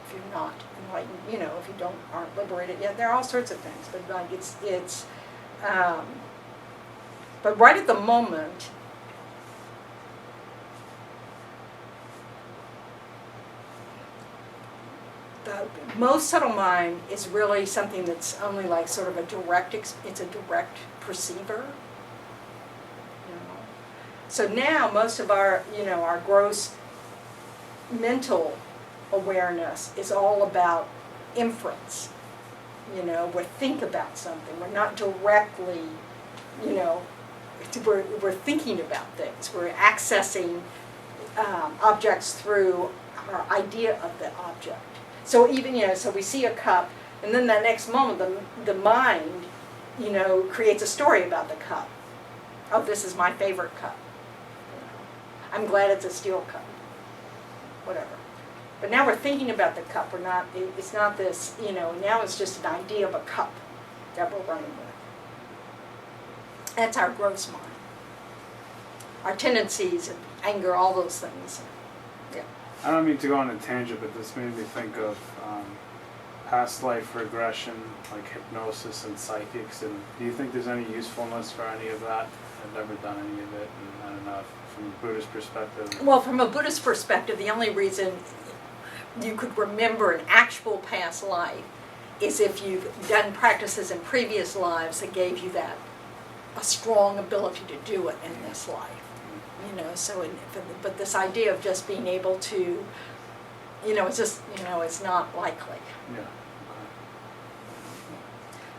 if you're not enlightened, you know, if you aren't liberated yet. There are all sorts of things, but like but right at the moment, the most subtle mind is really something that's only like sort of it's a direct perceiver. You know. So now most of our, our gross mental awareness is all about inference. We think about something. We're not directly, we're thinking about things. We're accessing objects through our idea of the object. So even, so we see a cup, and then that next moment, the mind, creates a story about the cup. Oh, this is my favorite cup. I'm glad it's a steel cup. Whatever. But now we're thinking about the cup. It's not this, now it's just an idea of a cup that we're running with. That's our gross mind. Our tendencies and anger, all those things. Yeah. I don't mean to go on a tangent, but this made me think of past life regression, like hypnosis and psychics. And do you think there's any usefulness for any of that? I've never done any of it, and I don't know, from a Buddhist perspective. Well, from a Buddhist perspective, the only reason you could remember an actual past life is if you've done practices in previous lives that gave you a strong ability to do it in this life. But this idea of just being able to, it's just, it's not likely. Yeah.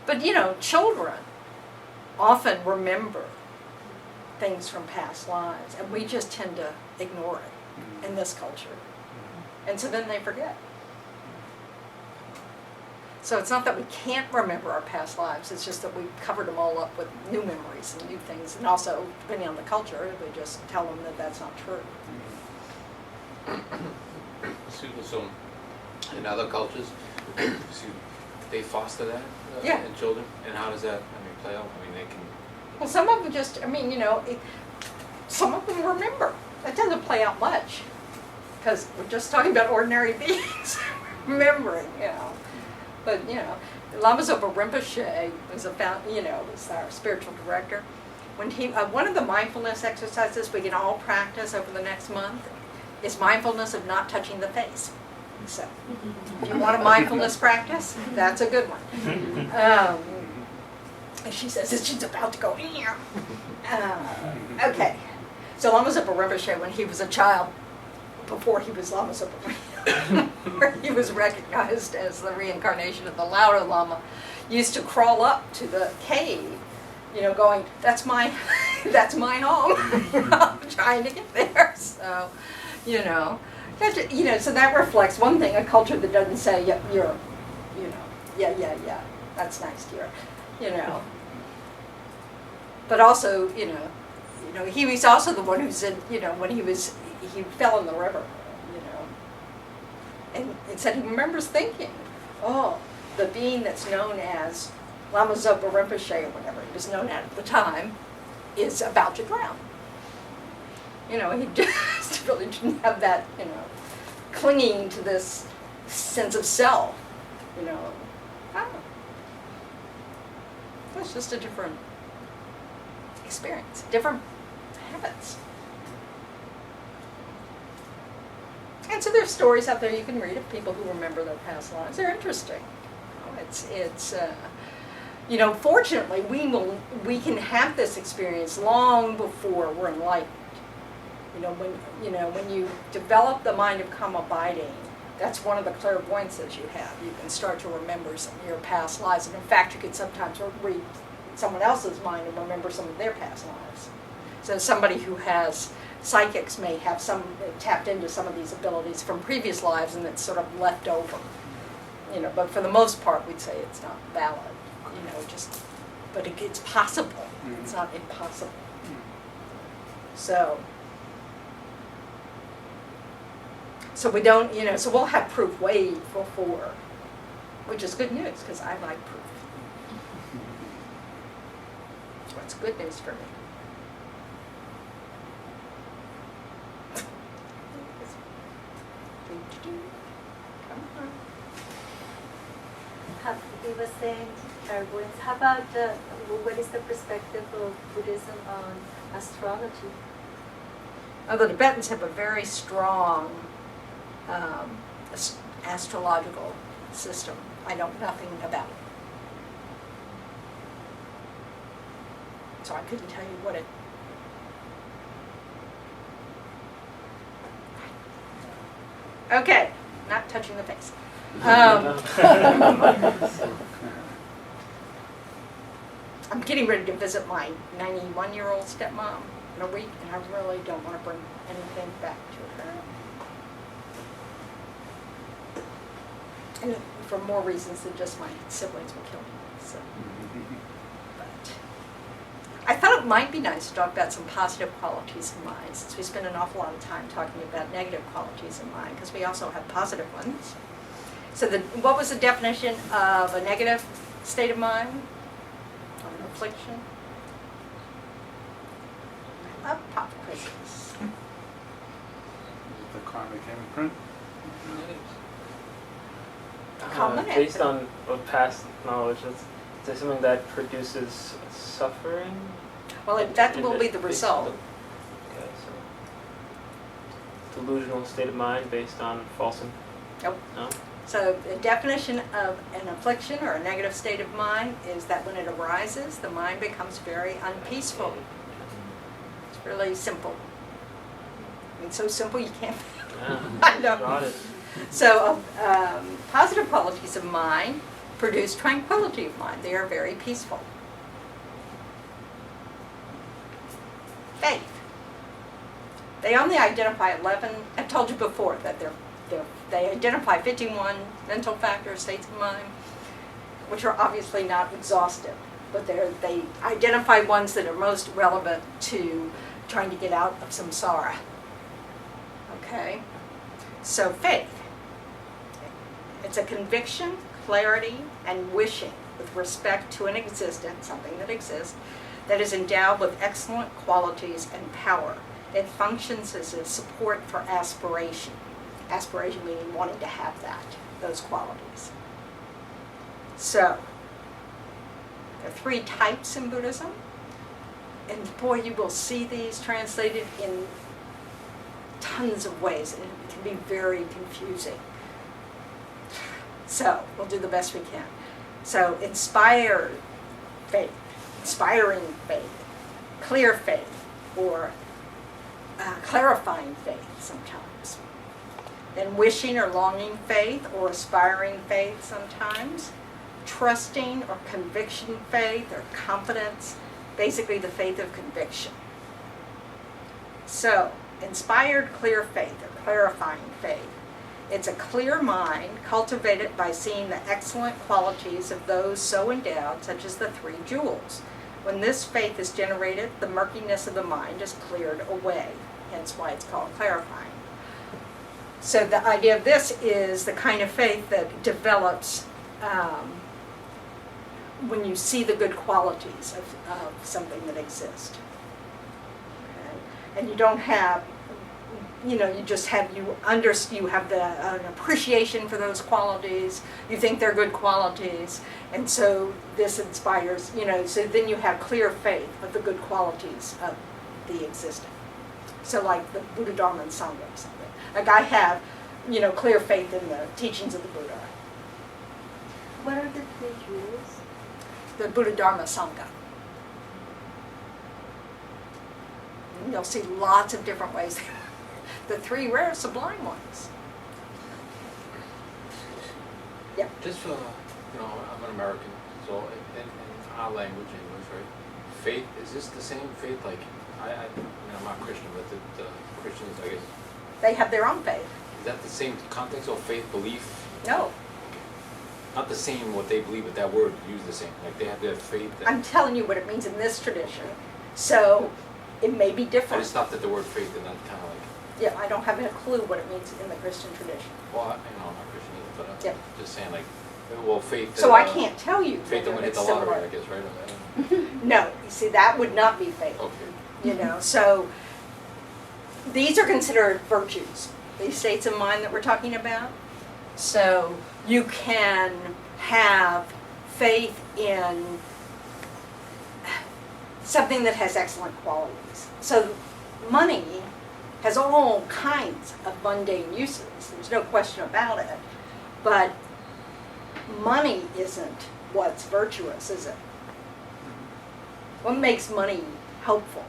Okay. But, children often remember things from past lives, and we just tend to ignore it in this culture. And so then they forget. So it's not that we can't remember our past lives, it's just that we've covered them all up with new memories and new things. And also, depending on the culture, we just tell them that that's not true. So, in other cultures, they foster that Yeah. in children? And how does that, play out? They can... Well, some of them just, some of them remember. That doesn't play out much. Because we're just talking about ordinary beings remembering, But, Lama Zopa Rinpoche was was our spiritual director. When one of the mindfulness exercises we can all practice over the next month is mindfulness of not touching the face. So, if you want a mindfulness practice, that's a good one. And she says, she's about to go here. Okay. So Lama Zopa Rinpoche, when he was a child, before he was Lama Zopa, he was recognized as the reincarnation of the Lauda Lama, used to crawl up to the cave, going, that's my home. I'm trying to get there. So, so that reflects one thing, a culture that doesn't say, yeah, yeah, that's nice, dear, But also, he was also the one who said, when he fell in the river, and it said he remembers thinking, oh, the being that's known as Lama Zopa Rinpoche, or whatever he was known at the time, is about to drown. He just really didn't have that, clinging to this sense of self, I don't know. It's just a different experience, different habits. And so there's stories out there you can read of people who remember their past lives. They're interesting. Fortunately, we can have this experience long before we're enlightened. When you develop the mind of calm abiding, that's one of the clairvoyances you have. You can start to remember some of your past lives, and in fact, you can sometimes read someone else's mind and remember some of their past lives. So somebody who has psychics may have tapped into some of these abilities from previous lives and it's sort of left over. You know, but for the most part, we'd say it's not valid. You know, but it's possible. It's not impossible. So we don't, you know, so we'll have proof way before, which is good news because I like proof. So it's good news for me. Come on. He was saying, clairvoyance. How about what is the perspective of Buddhism on astrology? Now, the Tibetans have a very strong astrological system. I know nothing about it. So I couldn't tell you what it... Okay, not touching the face. I'm getting ready to visit my 91-year-old stepmom in a week, and I really don't want to bring anything back to her. And for more reasons than just my siblings will kill me. So. But I thought it might be nice to talk about some positive qualities of mind, since we spend an awful lot of time talking about negative qualities of mind, because we also have positive ones. So what was the definition of a negative state of mind? Or an affliction? I love pop quizzes. The karmic imprint. Based on past knowledge, is there something that produces suffering? Well, that will be the result. Okay, so delusional state of mind based on false. Nope. No. So the definition of an affliction or a negative state of mind is that when it arises, the mind becomes very unpeaceful. It's really simple. I mean, so simple you can't. I know. Got it. So positive qualities of mind produce tranquility of mind. They are very peaceful. Faith. They only identify 11. I told you before that they identify 51 mental factors, states of mind, which are obviously not exhaustive, but they identify ones that are most relevant to trying to get out of samsara. Okay? So faith. It's a conviction, clarity, and wishing with respect to an existence, something that exists, that is endowed with excellent qualities and power. It functions as a support for aspiration. Aspiration meaning wanting to have those qualities. So, there are 3 types in Buddhism, and boy, you will see these translated in tons of ways, and it can be very confusing. So, we'll do the best we can. So, inspired faith, inspiring faith, clear faith, or clarifying faith sometimes. Then wishing or longing faith, or aspiring faith sometimes. Trusting or conviction faith, or confidence, basically the faith of conviction. So, inspired clear faith, or clarifying faith. It's a clear mind cultivated by seeing the excellent qualities of those so endowed, such as the 3 jewels. When this faith is generated, the murkiness of the mind is cleared away, hence why it's called clarifying. So the idea of this is the kind of faith that develops when you see the good qualities of something that exists. Okay? And you don't have, you just have, you have an appreciation for those qualities, you think they're good qualities, and so this inspires, so then you have clear faith of the good qualities of the existing. So like the Buddha, Dharma, and Sangha or something. Like I have, clear faith in the teachings of the Buddha. What are the 3 jewels? The Buddha, Dharma, Sangha. And you'll see lots of different ways. The 3 rare sublime ones. Yeah. Just for, I'm an American, so in our language, English, right? Faith, is this the same faith like I mean, I'm not Christian, but the Christians, I guess, They have their own faith. is that the same context of faith, belief? No, Not the same what they believe, but that word used the same. Like they have their faith. That, I'm telling you what it means in this tradition. So it may be I different. just stopped at the word faith, and that's kind of like, Yeah, I don't have a clue what it means in the Christian tradition. well, I'm not Christian either, but I'm Yeah. just saying like, well, faith. So I can't tell you Faith that whether would hit it's the lottery, similar. I guess, right? I don't No, you see, that would not be faith. know. Okay. You know, so these are considered virtues, these states of mind that we're talking about. So you can have faith in something that has excellent qualities. So money has all kinds of mundane uses, there's no question about it. But money isn't what's virtuous, is it? What makes money helpful?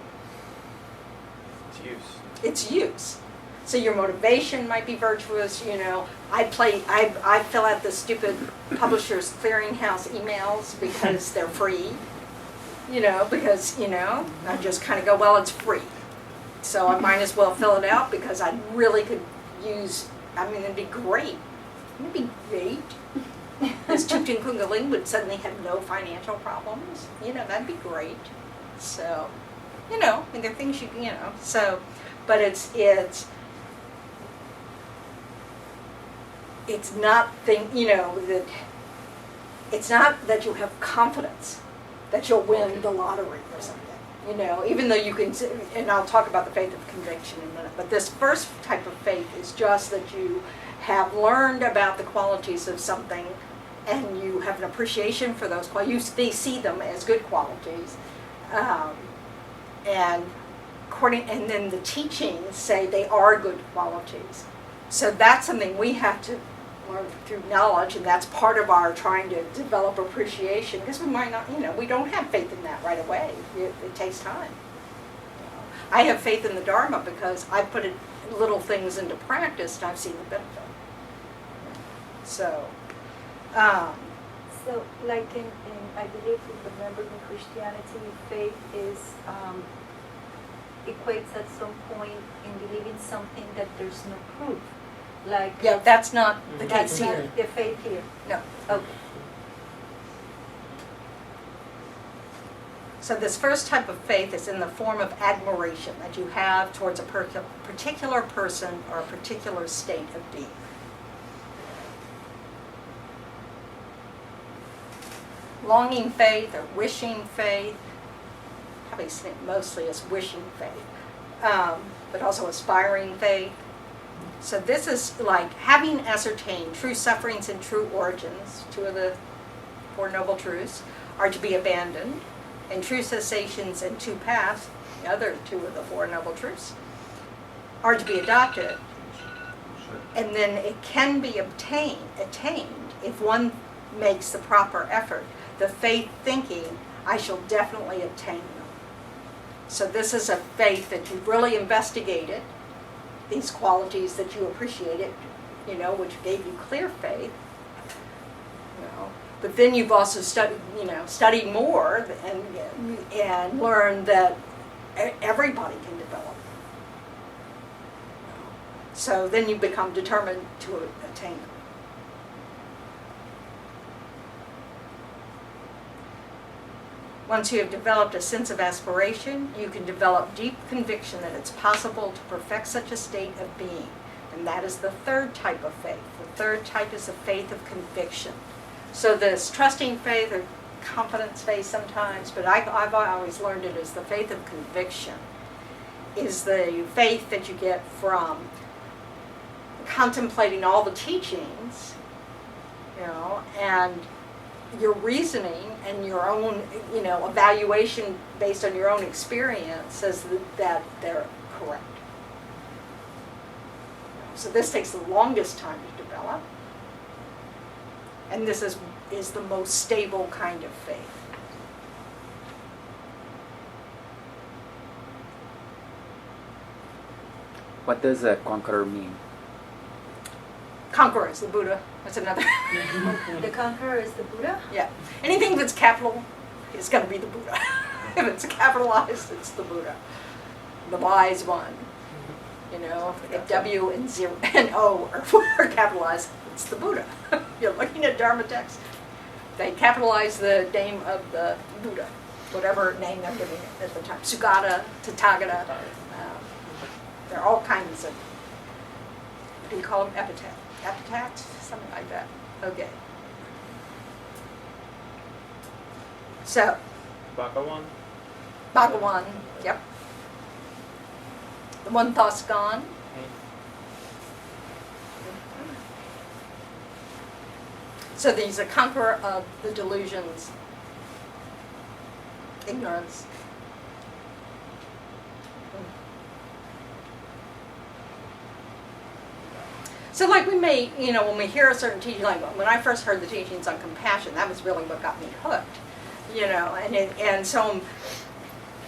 It's use. It's use. So your motivation might be virtuous, you know. I fill out the stupid Publishers Clearinghouse emails because they're free. You know, because, you know, I just kind of go, well, it's free. So I might as well fill it out because I really could use, I mean, it'd be great. It'd be great. This Tuptin Kungaling would suddenly have no financial problems. You know, that'd be great. So, you know, I mean, there are things you know, so, but it's not you know, that it's not that you have confidence that you'll win the lottery or something. You know, even though you can, and I'll talk about the faith of conviction in a minute, but this first type of faith is just that you have learned about the qualities of something and you have an appreciation for those qualities. They see them as good qualities. And then the teachings say they are good qualities. So that's something we have to learn through knowledge, and that's part of our trying to develop appreciation, because we might not, you know, we don't have faith in that right away. It takes time. I have faith in the Dharma because I put little things into practice and I've seen the benefit. So, So, like I believe, remember in Christianity, faith is equates at some point in believing something that there's no proof. Like yeah, that's not the that's case here. not the faith here. No. Okay. So this first type of faith is in the form of admiration that you have towards a particular person or a particular state of being. Longing faith or wishing faith, probably seen it mostly as wishing faith, but also aspiring faith. So this is like having ascertained true sufferings and true origins, two of the Four Noble Truths, are to be abandoned, and true cessations and two paths, the other two of the Four Noble Truths, are to be adopted. And then it can be attained if one makes the proper effort. The faith thinking, I shall definitely obtain them. So this is a faith that you've really investigated, these qualities that you appreciated, you know, which gave you clear faith, you know. But then you've also studied more and learned that everybody can develop. So then you become determined to attain them. Once you have developed a sense of aspiration, you can develop deep conviction that it's possible to perfect such a state of being. And that is the third type of faith. The third type is the faith of conviction. So this trusting faith or confidence faith sometimes, but I've always learned it as the faith of conviction, is the faith that you get from contemplating all the teachings, you know, and your reasoning and your own, you know, evaluation based on your own experience says that they're correct. So this takes the longest time to develop, and this is the most stable kind of faith. What does a conqueror mean? Conqueror is the Buddha. That's another. The conqueror is the Buddha? Yeah. Anything that's capital is going to be the Buddha. If it's capitalized, it's the Buddha. the wise one. You know, if W and zero and O are capitalized, it's the Buddha. You're looking at Dharma texts, they capitalize the name of the Buddha, whatever name they're giving it at the time. Sugata, Tathagata, there are all kinds of, what do you call them, epithets, something like that. Okay. So, Bhagawan. Bhagawan, yep. The one thought's gone. So he's a conqueror of the delusions, ignorance. So like we may, you know, when we hear a certain teaching, like when I first heard the teachings on compassion, that was really what got me hooked, you know, and so,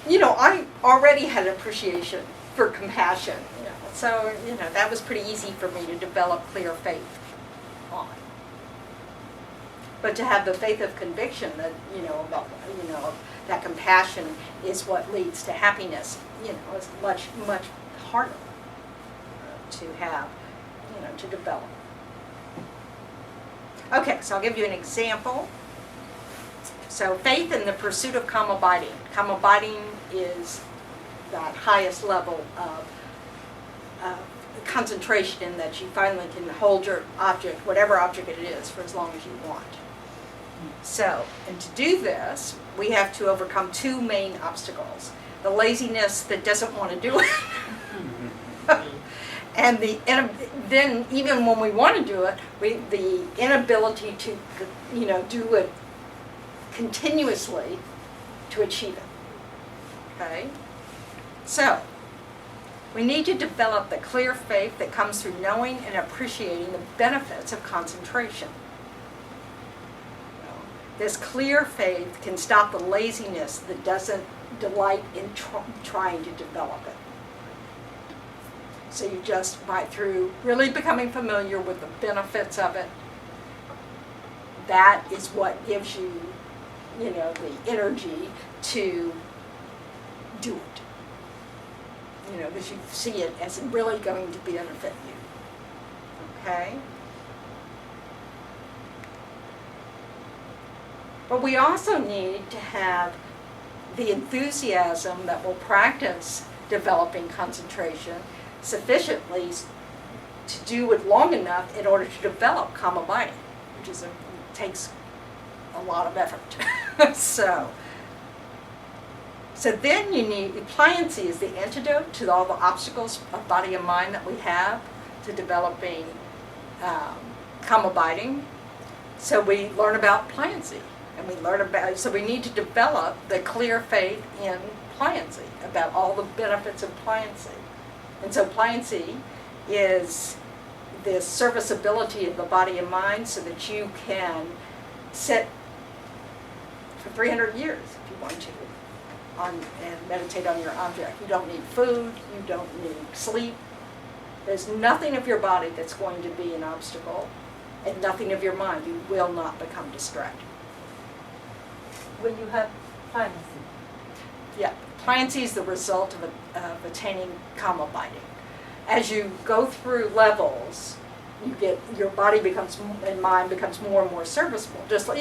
you know, I already had an appreciation for compassion, you know, so, you know, that was pretty easy for me to develop clear faith on. But to have the faith of conviction that, you know, about, you know, that compassion is what leads to happiness, you know, is much, much harder to have, you know, to develop. Okay, so I'll give you an example. So faith in the pursuit of calm abiding. Calm abiding is that highest level of concentration in that you finally can hold your object, whatever object it is, for as long as you want. So, and to do this, we have to overcome two main obstacles. The laziness that doesn't want to do it, and then even when we want to do it, the inability to, you know, do it continuously to achieve it. Okay? So, we need to develop the clear faith that comes through knowing and appreciating the benefits of concentration. This clear faith can stop the laziness that doesn't delight in trying to develop it. So you just, through really becoming familiar with the benefits of it, that is what gives you, you know, the energy to do it. You know, because you see it as really going to benefit you. Okay? But we also need to have the enthusiasm that will practice developing concentration sufficiently to do it long enough in order to develop calm abiding, which takes a lot of effort. So then you need, pliancy is the antidote to all the obstacles of body and mind that we have to developing calm abiding. So we learn about pliancy. And we learn about, so we need to develop the clear faith in pliancy, about all the benefits of pliancy. And so pliancy is the serviceability of the body and mind so that you can sit for 300 years if you want to and meditate on your object. You don't need food, you don't need sleep. There's nothing of your body that's going to be an obstacle, and nothing of your mind. You will not become distracted. When you have pliancy. Yeah, pliancy is the result of attaining calm abiding. As you go through levels, you get, your body becomes, and mind becomes more and more serviceable. Just like,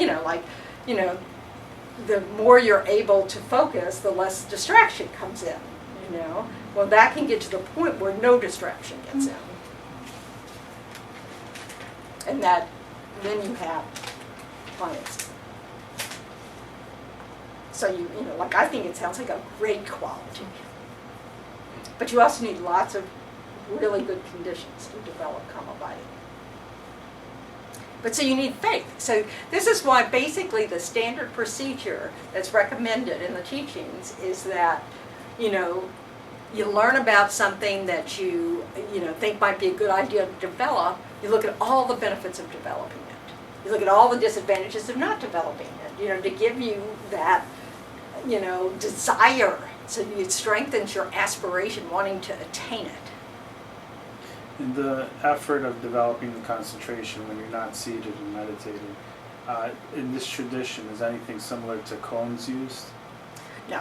the more you're able to focus, the less distraction comes in, you know. Well, that can get to the point where no distraction gets in. And then you have pliancy. So like I think it sounds like a great quality. But you also need lots of really good conditions to develop calm abiding. But so you need faith. So this is why basically the standard procedure that's recommended in the teachings is that, you learn about something that you think might be a good idea to develop. You look at all the benefits of developing it. You look at all the disadvantages of not developing it, to give you that desire, so it strengthens your aspiration, wanting to attain it. In the effort of developing the concentration when you're not seated and meditating, in this tradition, is anything similar to koans used? No.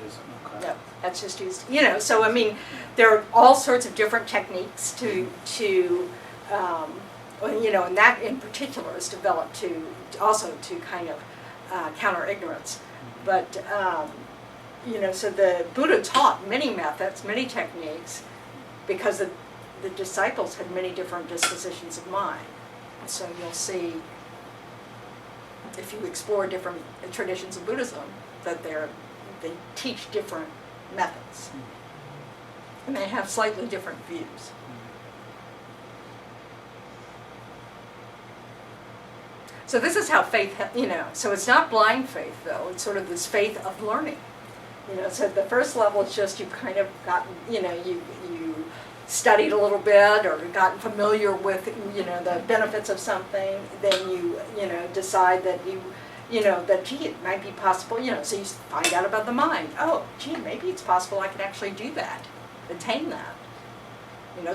Buddhism, okay. No, that's just used, so I mean, there are all sorts of different techniques and that in particular is developed to kind of counter ignorance. But, so the Buddha taught many methods, many techniques, because the disciples had many different dispositions of mind. So you'll see, if you explore different traditions of Buddhism, that they teach different methods. And they have slightly different views. So this is how faith, so it's not blind faith though, it's sort of this faith of learning. So the first level is just you've kind of gotten, you studied a little bit or gotten familiar with, the benefits of something, then you decide that that gee, it might be possible, so you find out about the mind. Oh, gee, maybe it's possible I can actually do that, attain that.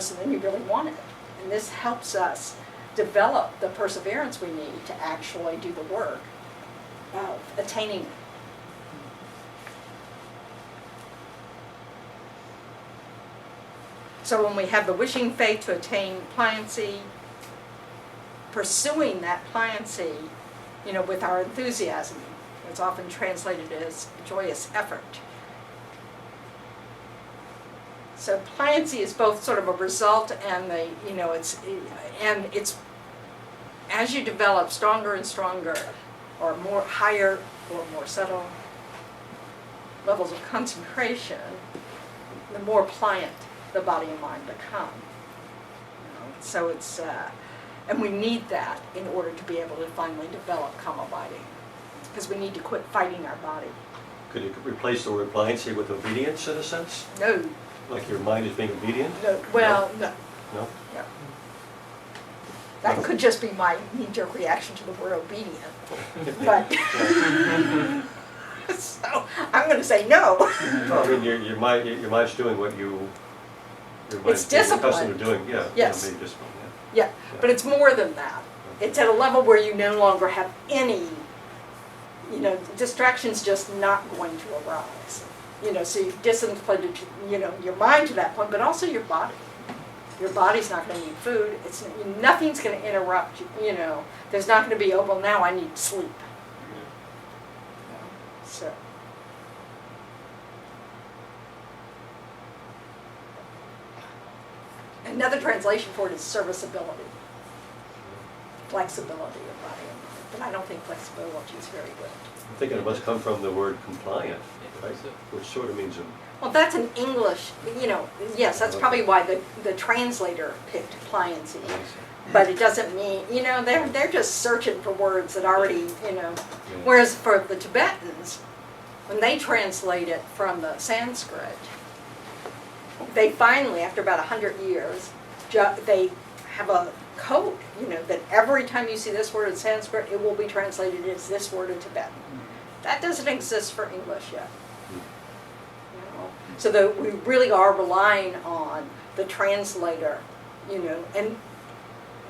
So then you really want it. And this helps us develop the perseverance we need to actually do the work of attaining it. So when we have the wishing faith to attain pliancy, pursuing that pliancy, with our enthusiasm, it's often translated as joyous effort. So pliancy is both sort of a result and it's as you develop stronger and stronger, or more higher or more subtle levels of concentration, the more pliant the body and mind become. So it's, and we need that in order to be able to finally develop calm abiding, because we need to quit fighting our body. Could you replace the word pliancy with obedience in a sense? No. Like your mind is being obedient? No. Well, no. No? No. That could just be my knee-jerk reaction to the word obedient. But so I'm going to say no. No, I mean your mind's doing what your mind's accustomed to doing. Yeah. Yes. Being disciplined. Yeah, but it's more than that. It's at a level where you no longer have any, distractions just not going to arise. So you've disciplined, your mind to that point, but also your body. Your body's not going to need food. Nothing's going to interrupt you. There's not going to be, oh, well, now I need sleep. So. Another translation for it is serviceability. Flexibility of body and mind. But I don't think flexibility is very good. I'm thinking it must come from the word compliant, right? Which sort of means well, that's an English, yes, that's probably why the translator picked pliancy. But it doesn't mean, they're just searching for words that already, Whereas for the Tibetans, when they translate it from the Sanskrit, they finally, after about 100 years, they have a code, that every time you see this word in Sanskrit, it will be translated as this word in Tibetan. That doesn't exist for English yet. So that we really are relying on the translator, and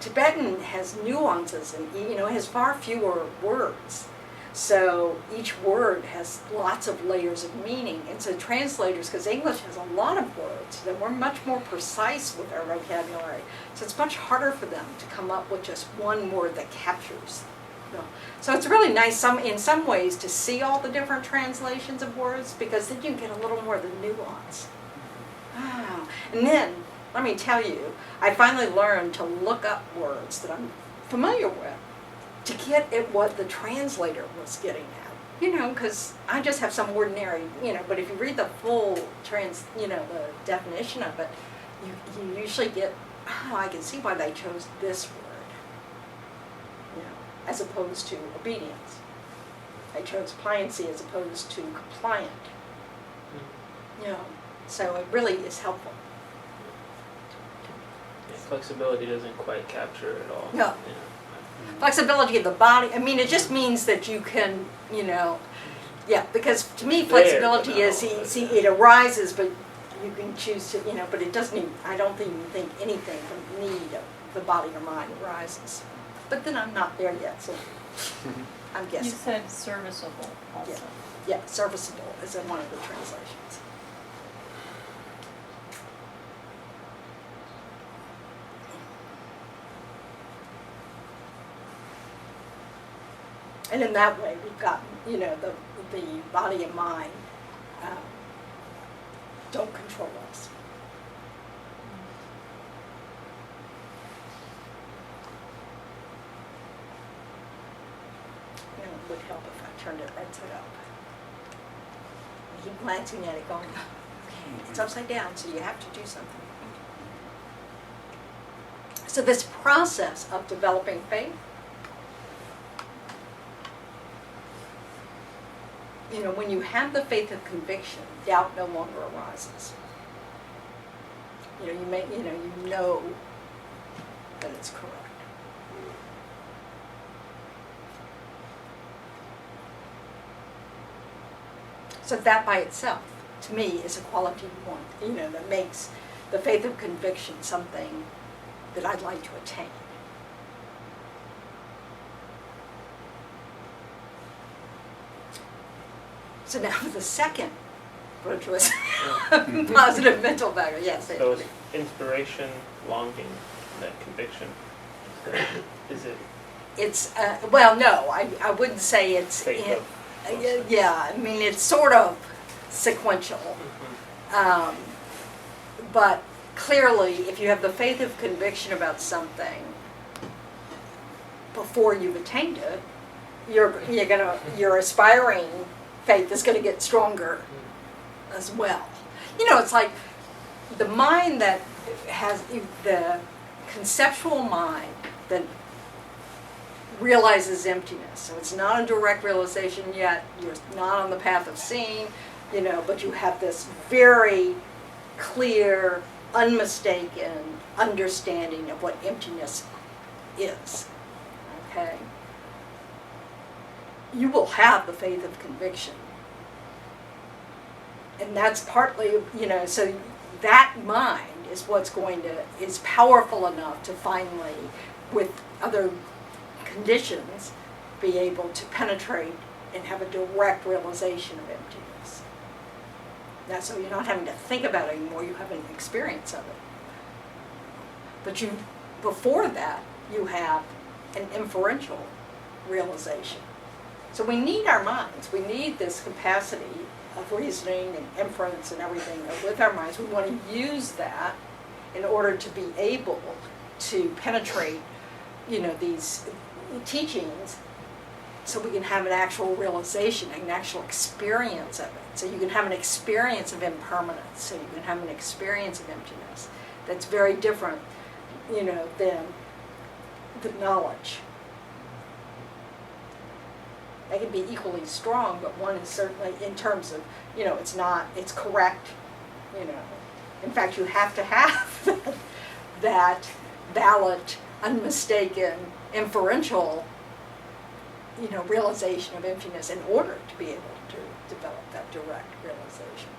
Tibetan has nuances and, has far fewer words. So each word has lots of layers of meaning. And so translators, because English has a lot of words, then we're much more precise with our vocabulary. So it's much harder for them to come up with just one word that captures. So it's really nice in some ways to see all the different translations of words, because then you get a little more of the nuance. Wow. And then, let me tell you, I finally learned to look up words that I'm familiar with to get at what the translator was getting at. Because I just have some ordinary, but if you read the full the definition of it, you usually get, I can see why they chose this word, as opposed to obedience. They chose pliancy as opposed to compliant. So it really is helpful. Yeah, flexibility doesn't quite capture it all. No. Flexibility of the body, it just means that you can, because to me flexibility is, it arises, but you can choose to, but it doesn't even, I don't even think anything from need of the body or mind arises. But then I'm not there yet, so I'm guessing. You said serviceable also. Yeah, serviceable is in one of the translations. And in that way, we've got, you know, the body and mind don't control us. And it would help if I turned it right side up. I keep glancing at it going, okay, it's upside down, so you have to do something. So this process of developing faith, you know, when you have the faith of conviction, doubt no longer arises. You know that it's correct. So that by itself, to me, is a quality you want, you know, that makes the faith of conviction something that I'd like to attain. So now the second virtuous positive mental factor, yes. So it's inspiration, longing, that conviction. Is it It's, well, no, I wouldn't say it's, faith of? yeah, I mean, it's sort of sequential. But clearly, if you have the faith of conviction about something before you've attained it, your aspiring faith is going to get stronger as well. You know, it's like the mind that has the conceptual mind that realizes emptiness. So it's not a direct realization yet. You're not on the path of seeing, you know, but you have this very clear, unmistaken understanding of what emptiness is. Okay? You will have the faith of conviction. And that's partly, you know, so that mind is what's is powerful enough to finally, with other conditions, be able to penetrate and have a direct realization of emptiness. Now, so you're not having to think about it anymore, you have an experience of it. But before that, you have an inferential realization. So we need our minds. We need this capacity of reasoning and inference and everything with our minds. We want to use that in order to be able to penetrate, you know, these teachings, so we can have an actual realization, an actual experience of it. So you can have an experience of impermanence. So you can have an experience of emptiness. That's very different, you know, than the knowledge. They can be equally strong, but one is certainly, in terms of, you know, it's correct, you know. In fact, you have to have that valid, unmistaken, inferential, you know, realization of emptiness in order to be able to develop that direct realization.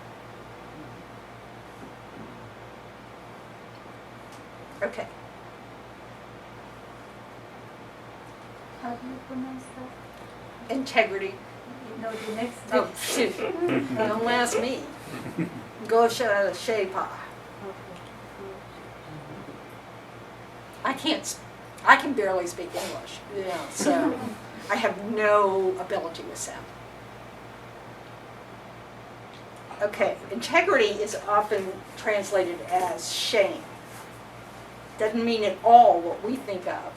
Okay. How do you pronounce that? Integrity. No, the next Oh, bit. shoot. Don't ask me. Gosha Shepa. I can barely speak English, you know, so I have no ability with sound. Okay, integrity is often translated as shame. Doesn't mean at all what we think of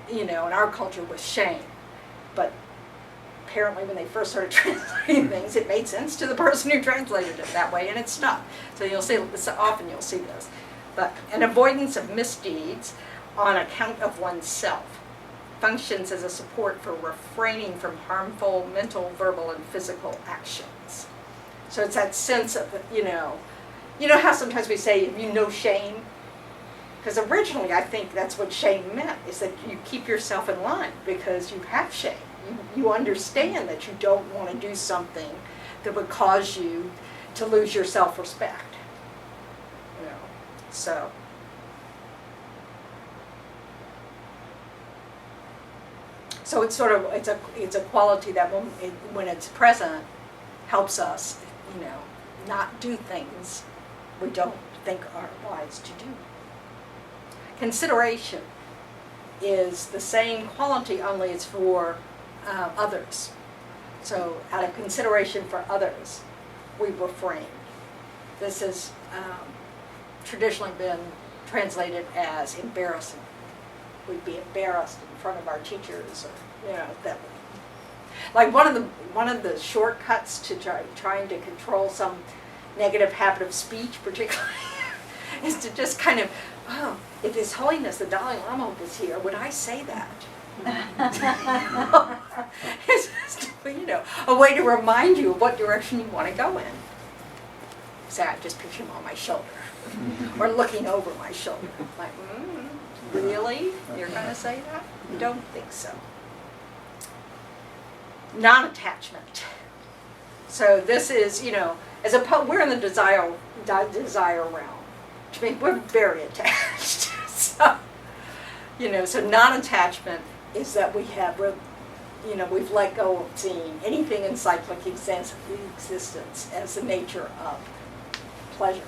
in our culture was shame. But apparently when they first started translating things, it made sense to the person who translated it that way, and it stuck. So often you'll see this. But an avoidance of misdeeds on account of oneself functions as a support for refraining from harmful mental, verbal, and physical actions. So it's that sense of, you know how sometimes we say, you know shame? Because originally I think that's what shame meant, is that you keep yourself in line because you have shame. You understand that you don't want to do something that would cause you to lose your self-respect. You know, so. So it's sort of, it's a quality that when it's present, helps us, not do things we don't think are wise to do. Consideration is the same quality, only it's for others. So out of consideration for others, we refrain. This has traditionally been translated as embarrassing. We'd be embarrassed in front of our teachers, or that. Like one of the shortcuts to trying to control some negative habit of speech, particularly, is to just kind of, if His Holiness the Dalai Lama was here, would I say that? It's just, a way to remind you of what direction you want to go in. So I just picture him on my shoulder, or looking over my shoulder, like, really? You're going to say that? I don't think so. Non-attachment. So this is, we're in the desire realm, which means we're very attached. So non-attachment is that we've let go of seeing anything in cyclic existence as the nature of pleasure.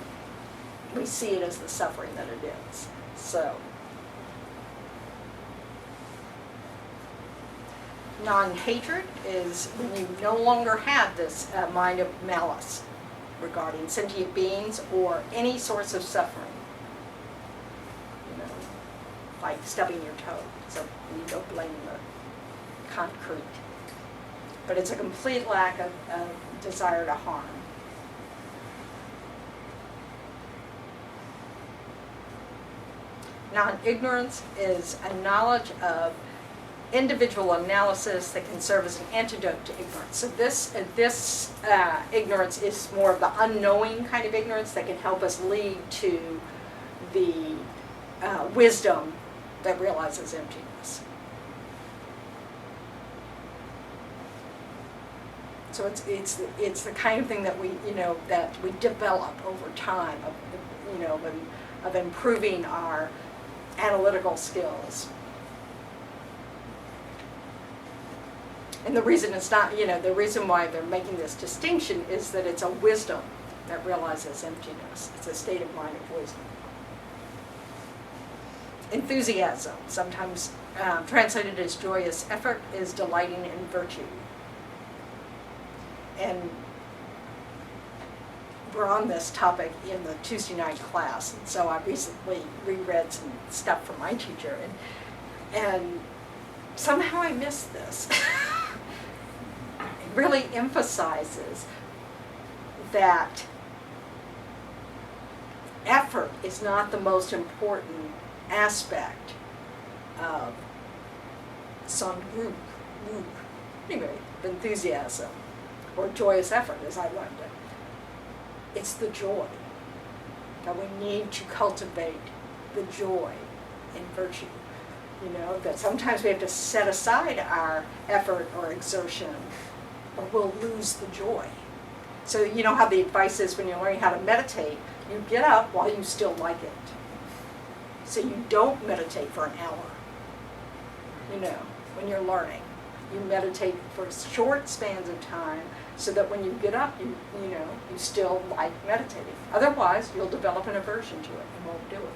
We see it as the suffering that it is. So non-hatred is when you no longer have this mind of malice regarding sentient beings or any source of suffering. Like stubbing your toe. So you don't blame the concrete. But it's a complete lack of desire to harm. Non-ignorance is a knowledge of individual analysis that can serve as an antidote to ignorance. So this ignorance is more of the unknowing kind of ignorance that can help us lead to the wisdom that realizes emptiness. So it's the kind of thing that we develop over time of improving our analytical skills. And the reason it's not, the reason why they're making this distinction is that it's a wisdom that realizes emptiness. It's a state of mind of wisdom. Enthusiasm, sometimes translated as joyous effort, is delighting in virtue. And we're on this topic in the Tuesday night class, and so I recently reread some stuff from my teacher, and somehow I missed this. It really emphasizes that effort is not the most important aspect of enthusiasm, or joyous effort, as I learned it. It's the joy that we need to cultivate, the joy in virtue. That sometimes we have to set aside our effort or exertion, or we'll lose the joy. So you know how the advice is when you're learning how to meditate, you get up while you still like it. So you don't meditate for an hour, when you're learning. You meditate for short spans of time so that when you get up, you still like meditating. Otherwise, you'll develop an aversion to it and won't do it.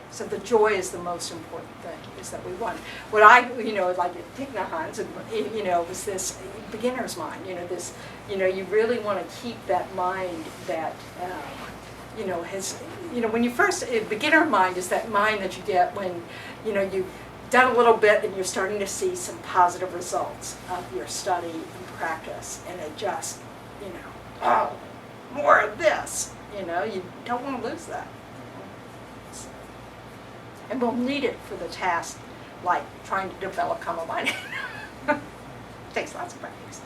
So the joy is the most important thing, is that we want. What I, like at Thich Nhat Hanh, was this beginner's mind, you really want to keep that mind that, when you first, beginner mind is that mind that you get when, you've done a little bit and you're starting to see some positive results of your study and practice, and it just, more of this, you don't want to lose that. And we'll need it for the task, like trying to develop calm mind. Takes lots of practice.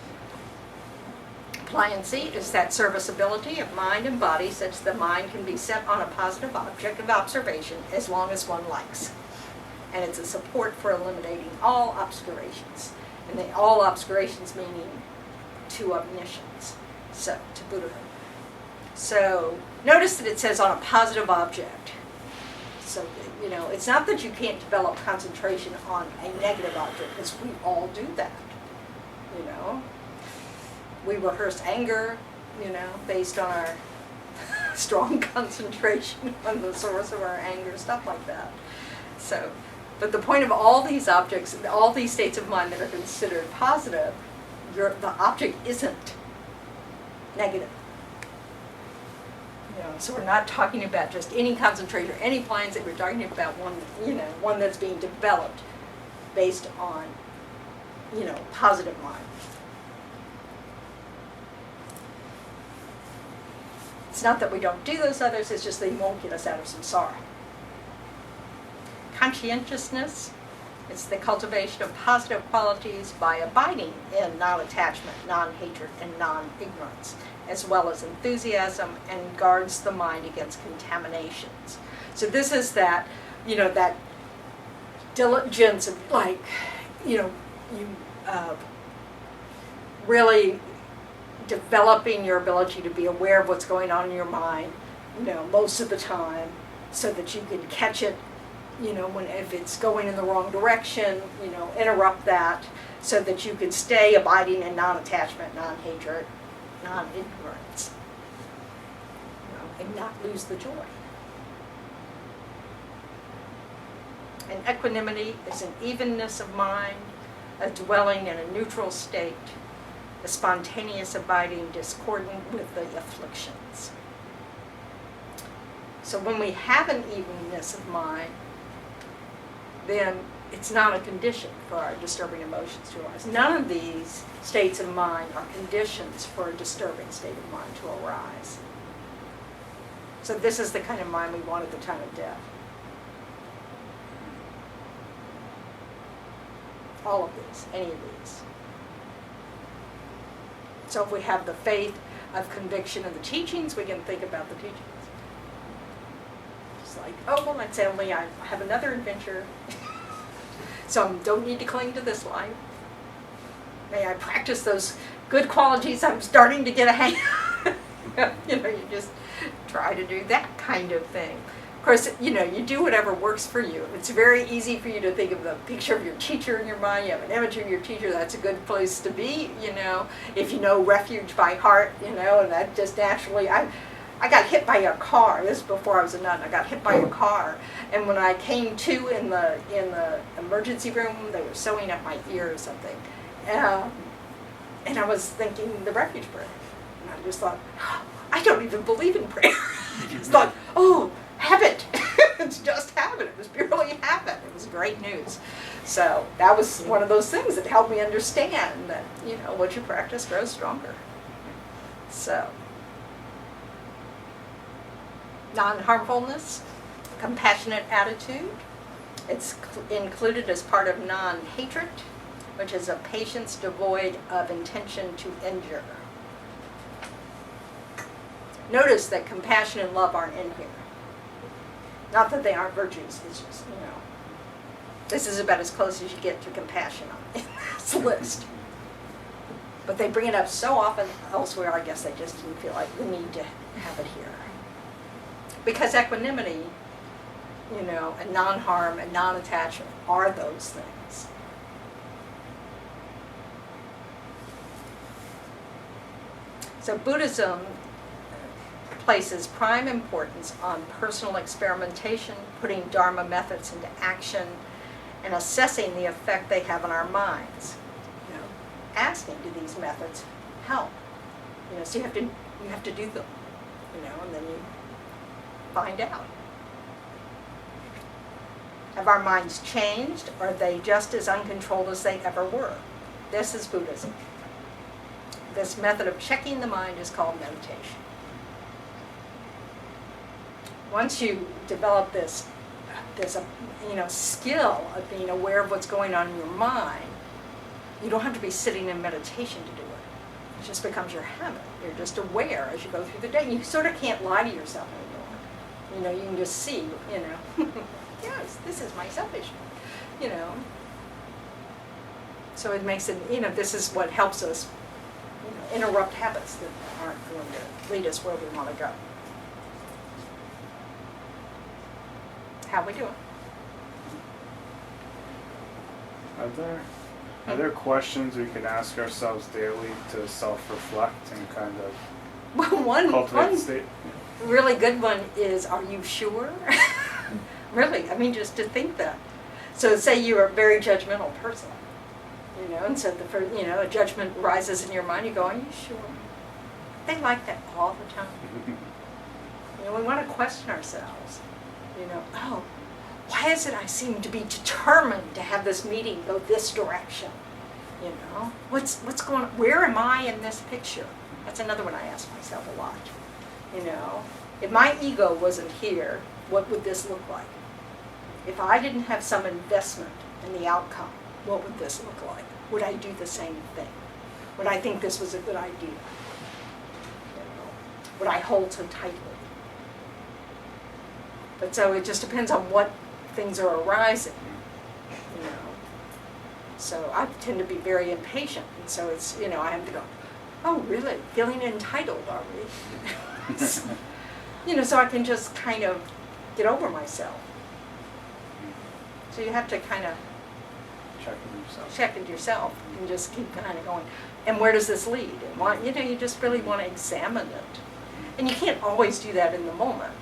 Pliancy is that serviceability of mind and body such that the mind can be set on a positive object of observation as long as one likes. And it's a support for eliminating all obscurations. And all obscurations meaning to omniscience, so to Buddhahood. So notice that it says on a positive object. So, it's not that you can't develop concentration on a negative object, because we all do that, We rehearse anger, based on our strong concentration on the source of our anger, stuff like that. So, but the point of all these objects, all these states of mind that are considered positive, the object isn't negative. So we're not talking about just any concentration or any plans. We're talking about one that's being developed based on, positive mind. It's not that we don't do those others, it's just they won't get us out of samsara. Conscientiousness is the cultivation of positive qualities by abiding in non-attachment, non-hatred, and non-ignorance, as well as enthusiasm, and guards the mind against contaminations. So this is that, that diligence of really developing your ability to be aware of what's going on in your mind, most of the time, so that you can catch it, if it's going in the wrong direction, interrupt that, so that you can stay abiding in non-attachment, non-hatred, non-ignorance, and not lose the joy. And equanimity is an evenness of mind, a dwelling in a neutral state, a spontaneous abiding discordant with the afflictions. So when we have an evenness of mind, then it's not a condition for our disturbing emotions to arise. None of these states of mind are conditions for a disturbing state of mind to arise. So this is the kind of mind we want at the time of death. All of these, any of these. So if we have the faith of conviction in the teachings, we can think about the teachings. It's like, oh, well, let's say only I have another adventure. So I don't need to cling to this life. May I practice those good qualities I'm starting to get a hang of. You just try to do that kind of thing. Of course, you do whatever works for you. It's very easy for you to think of the picture of your teacher in your mind. You have an image of your teacher. That's a good place to be, if you know refuge by heart, and that just naturally, I got hit by a car. This is before I was a nun. I got hit by a car, and when I came to in the emergency room, they were sewing up my ear or something, and I was thinking the refuge prayer, and I just thought, I don't even believe in prayer. I just thought, oh, habit. It's just habit. It was purely habit. It was great news. So that was one of those things that helped me understand that what you practice grows stronger. So. Non-harmfulness, compassionate attitude. It's included as part of non-hatred, which is a patience devoid of intention to injure. Notice that compassion and love aren't in here. Not that they aren't virtues, it's just, this is about as close as you get to compassion on this list. But they bring it up so often elsewhere, I guess they just didn't feel like the need to have it here. Because equanimity, and non-harm and non-attachment are those things. So Buddhism places prime importance on personal experimentation, putting Dharma methods into action, and assessing the effect they have on our minds. Asking, do these methods help? So you have to do them, and then you find out. Have our minds changed, or are they just as uncontrolled as they ever were? This is Buddhism. This method of checking the mind is called meditation. Once you develop this skill of being aware of what's going on in your mind, you don't have to be sitting in meditation to do it. It just becomes your habit. You're just aware as you go through the day. You sort of can't lie to yourself anymore. You can just see, yes, this is my selfish, So it makes it, this is what helps us, interrupt habits that aren't going to lead us where we want to go. How we doing? Are there Are there questions we can ask ourselves daily to self-reflect and kind of Well, one cultivate the state? really good one is, are you sure? Really, I mean, just to think that. So say you're a very judgmental person, you know, and so the first, you know, a judgment rises in your mind, you go, are you sure? They like that all the time. You know, we want to question ourselves, you know, oh, why is it I seem to be determined to have this meeting go this direction? You know, what's going on? Where am I in this picture? That's another one I ask myself a lot. You know, if my ego wasn't here, what would this look like? If I didn't have some investment in the outcome, what would this look like? Would I do the same thing? Would I think this was a good idea? You know, would I hold so tightly? But so it just depends on what things are arising, you know. So I tend to be very impatient, and so it's, you know, I have to go, oh, really? Feeling entitled, are we? You know, so I can just kind of get over myself. So you have to kind of check into yourself and just keep kind of going. And where does this lead? And why, you know, you just really want to examine it. And you can't always do that in the moment,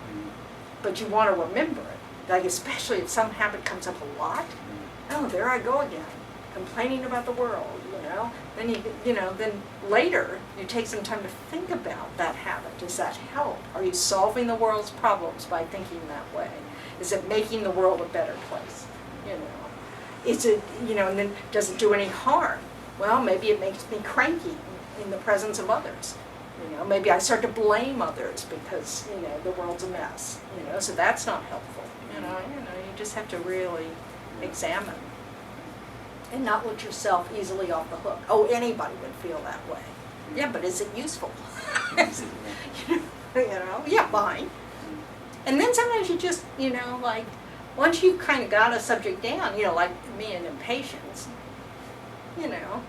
but you want to remember it. Like especially if some habit comes up a lot. Oh, there I go again, complaining about the world. You know, then you know, then later you take some time to think about that habit. Does that help? Are you solving the world's problems by thinking that way? Is it making the world a better place? You know, is it, you know, and then does it do any harm? Well, maybe it makes me cranky in the presence of others. You know, maybe I start to blame others because, you know, the world's a mess. You know, so that's not helpful. You know, you just have to really examine and not let yourself easily off the hook. Oh, anybody would feel that way. Yeah, but is it useful? You know, yeah, fine. And then sometimes you just, you know, like, once you've kind of got a subject down, you know, like me and impatience, you know,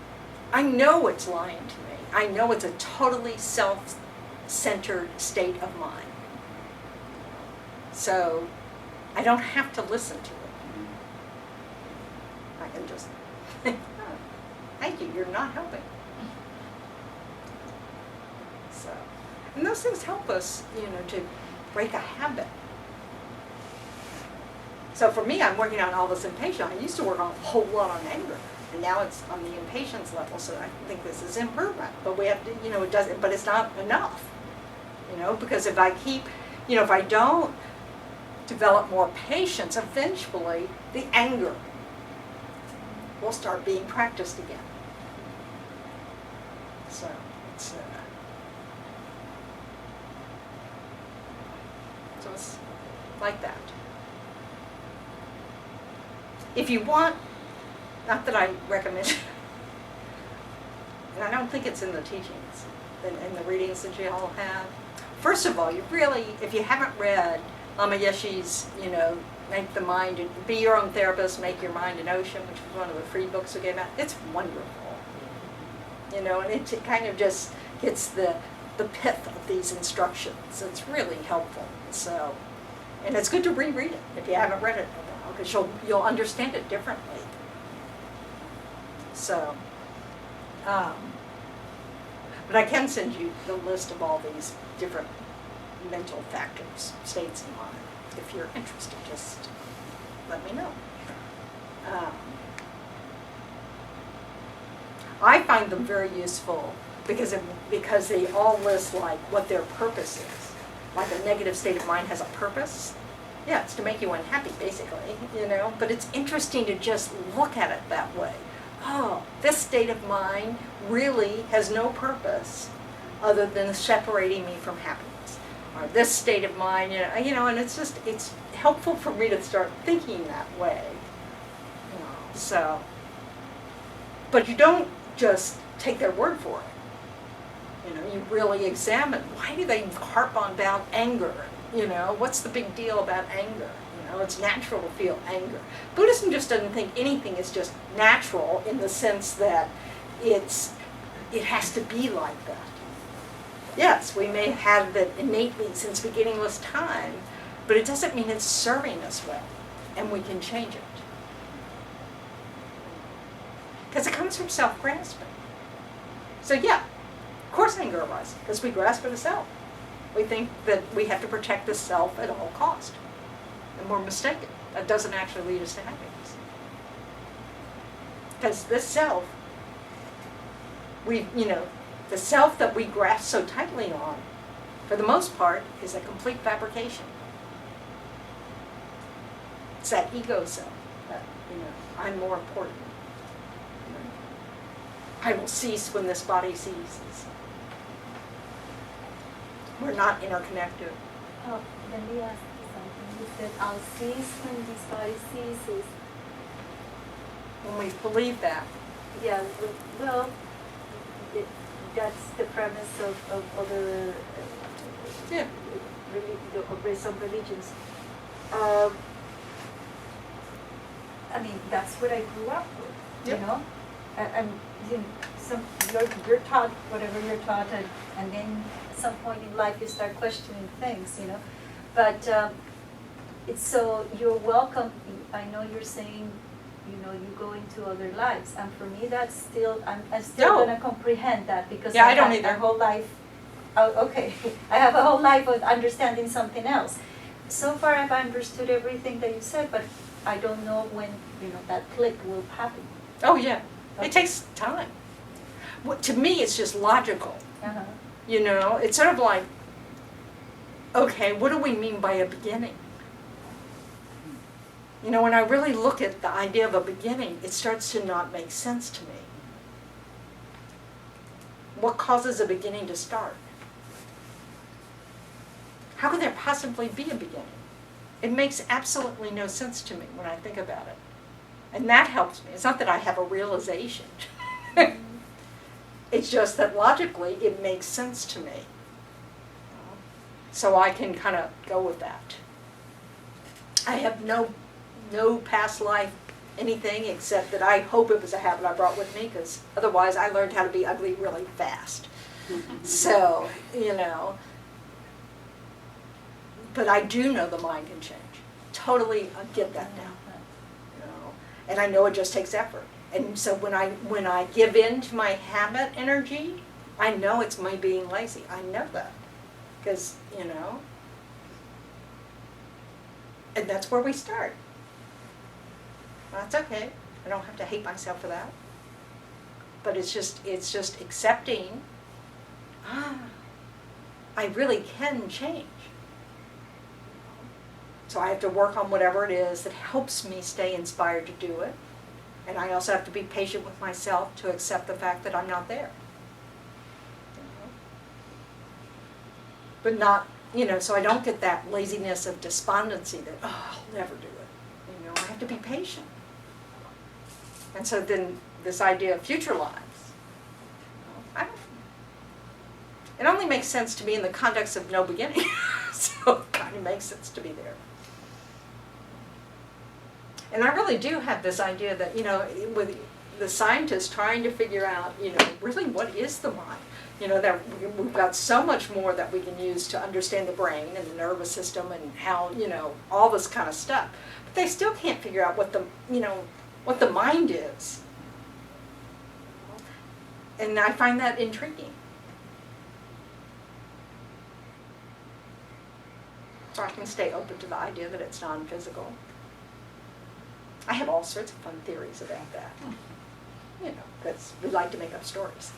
I know it's lying to me. I know it's a totally self-centered state of mind. So I don't have to listen to it. I can just, oh, thank you, you're not helping. So, and those things help us, you know, to break a habit. So for me, I'm working on all this impatience. I used to work on a whole lot on anger, and now it's on the impatience level. So I think this is improvement. But we have to, you know, it doesn't. But it's not enough, you know, because if I keep, you know, if I don't develop more patience, eventually the anger will start being practiced again. So it's like that. If you want, not that I recommend, and I don't think it's in the teachings, in the readings that you all have. First of all, you really, if you haven't read Lama Yeshe's, you know, Make the Mind, Be Your Own Therapist, Make Your Mind an Ocean, which was one of the free books we gave out, it's wonderful. You know, and it kind of just gets the pith of these instructions. It's really helpful. So, and it's good to reread it if you haven't read it in a while, because you'll understand it differently. So, but I can send you the list of all these different mental factors, states of mind. If you're interested, just let me know. I find them very useful because they all list like what their purpose is. Like a negative state of mind has a purpose. Yeah, it's to make you unhappy, basically, you know. But it's interesting to just look at it that way. Oh, this state of mind really has no purpose other than separating me from happiness. Or this state of mind, you know, and it's helpful for me to start thinking that way. You know, so, but you don't just take their word for it. You know, you really examine, why do they harp on about anger? You know, what's the big deal about anger? You know, it's natural to feel anger. Buddhism just doesn't think anything is just natural in the sense that it has to be like that. Yes, we may have it innately since beginningless time, but it doesn't mean it's serving us well, and we can change it. Because it comes from self-grasping. So yeah, of course anger arises, because we grasp at a self. We think that we have to protect the self at all cost. And we're mistaken. That doesn't actually lead us to happiness. Because this self, the self that we grasp so tightly on, for the most part, is a complete fabrication. It's that ego self that, I'm more important. I will cease when this body ceases. We're not interconnected. Oh, let me ask you something. You said, I'll cease when this body ceases. When we believe that. Yeah, well, that's the premise of other Yeah. of some religions. I mean, that's what I grew up with, Yep. you know? And you're taught whatever you're taught, and then at some point in life you start questioning things, But it's so you're welcome. I know you're saying, you go into other lives, and for me that's still I'm still No. gonna comprehend that because Yeah, I don't have either. a whole life. Oh, okay. I have a whole life of understanding something else. So far, I've understood everything that you said, but I don't know when that click will happen. Oh yeah. Okay. It takes time. To me, it's just logical. Uh-huh. It's sort of like, okay, what do we mean by a beginning? When I really look at the idea of a beginning, it starts to not make sense to me. What causes a beginning to start? How could there possibly be a beginning? It makes absolutely no sense to me when I think about it. And that helps me. It's not that I have a realization. It's just that logically it makes sense to me. So I can kind of go with that. I have no past life anything except that I hope it was a habit I brought with me, because otherwise I learned how to be ugly really fast. So, but I do know the mind can change. Totally get that now. And I know it just takes effort. And so when I give in to my habit energy, I know it's my being lazy. I know that. Because, and that's where we start. Well, that's okay. I don't have to hate myself for that. But it's just accepting, I really can change. So I have to work on whatever it is that helps me stay inspired to do it. And I also have to be patient with myself to accept the fact that I'm not there. But not, so I don't get that laziness of despondency that, I'll never do it. I have to be patient. And so then this idea of future lives, it only makes sense to me in the context of no beginning. So it kind of makes sense to be there. And I really do have this idea that, with the scientists trying to figure out, really what is the mind? That we've got so much more that we can use to understand the brain and the nervous system and how, all this kind of stuff. But they still can't figure out what the mind is. And I find that intriguing. So I can stay open to the idea that it's non-physical. I have all sorts of fun theories about that. Because we like to make up stories.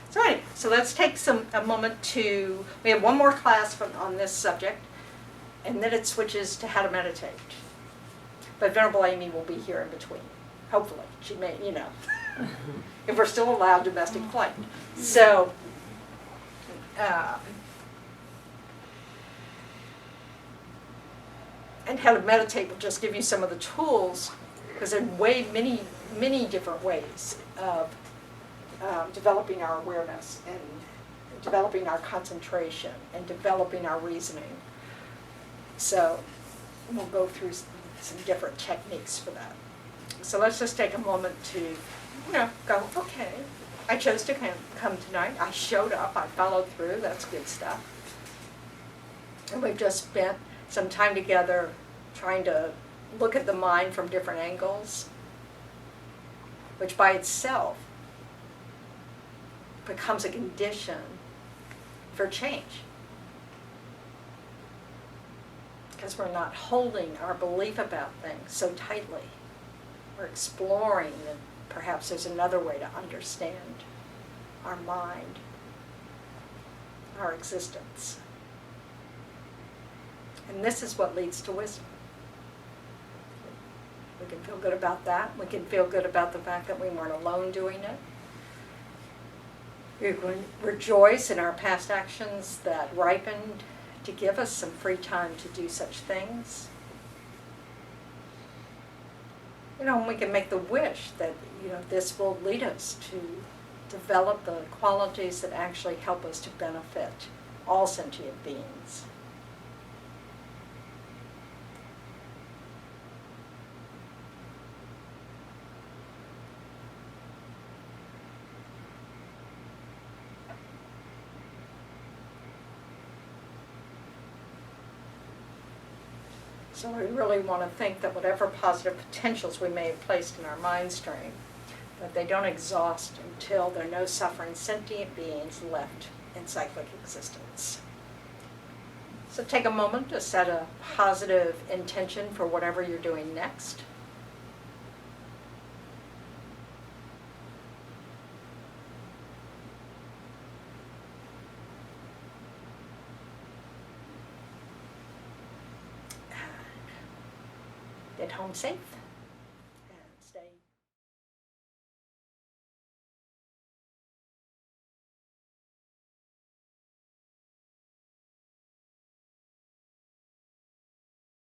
So anyway, so let's take a moment to, we have one more class on this subject, and then it switches to how to meditate. But Venerable Amy will be here in between, hopefully. She may, if we're still allowed domestic flight. So, and how to meditate will just give you some of the tools, because there are many different ways of developing our awareness and developing our concentration and developing our reasoning. So we'll go through some different techniques for that. So let's just take a moment to, go, okay, I chose to come tonight. I showed up. I followed through. That's good stuff. And we've just spent some time together trying to look at the mind from different angles, which by itself becomes a condition for change. Because we're not holding our belief about things so tightly. We're exploring that perhaps there's another way to understand our mind, our existence. And this is what leads to wisdom. We can feel good about that. We can feel good about the fact that we weren't alone doing it. We can rejoice in our past actions that ripened to give us some free time to do such things. And we can make the wish that, this will lead us to develop the qualities that actually help us to benefit all sentient beings. So we really want to think that whatever positive potentials we may have placed in our mind stream, that they don't exhaust until there are no suffering sentient beings left in cyclic existence. So take a moment to set a positive intention for whatever you're doing next. Get home safe.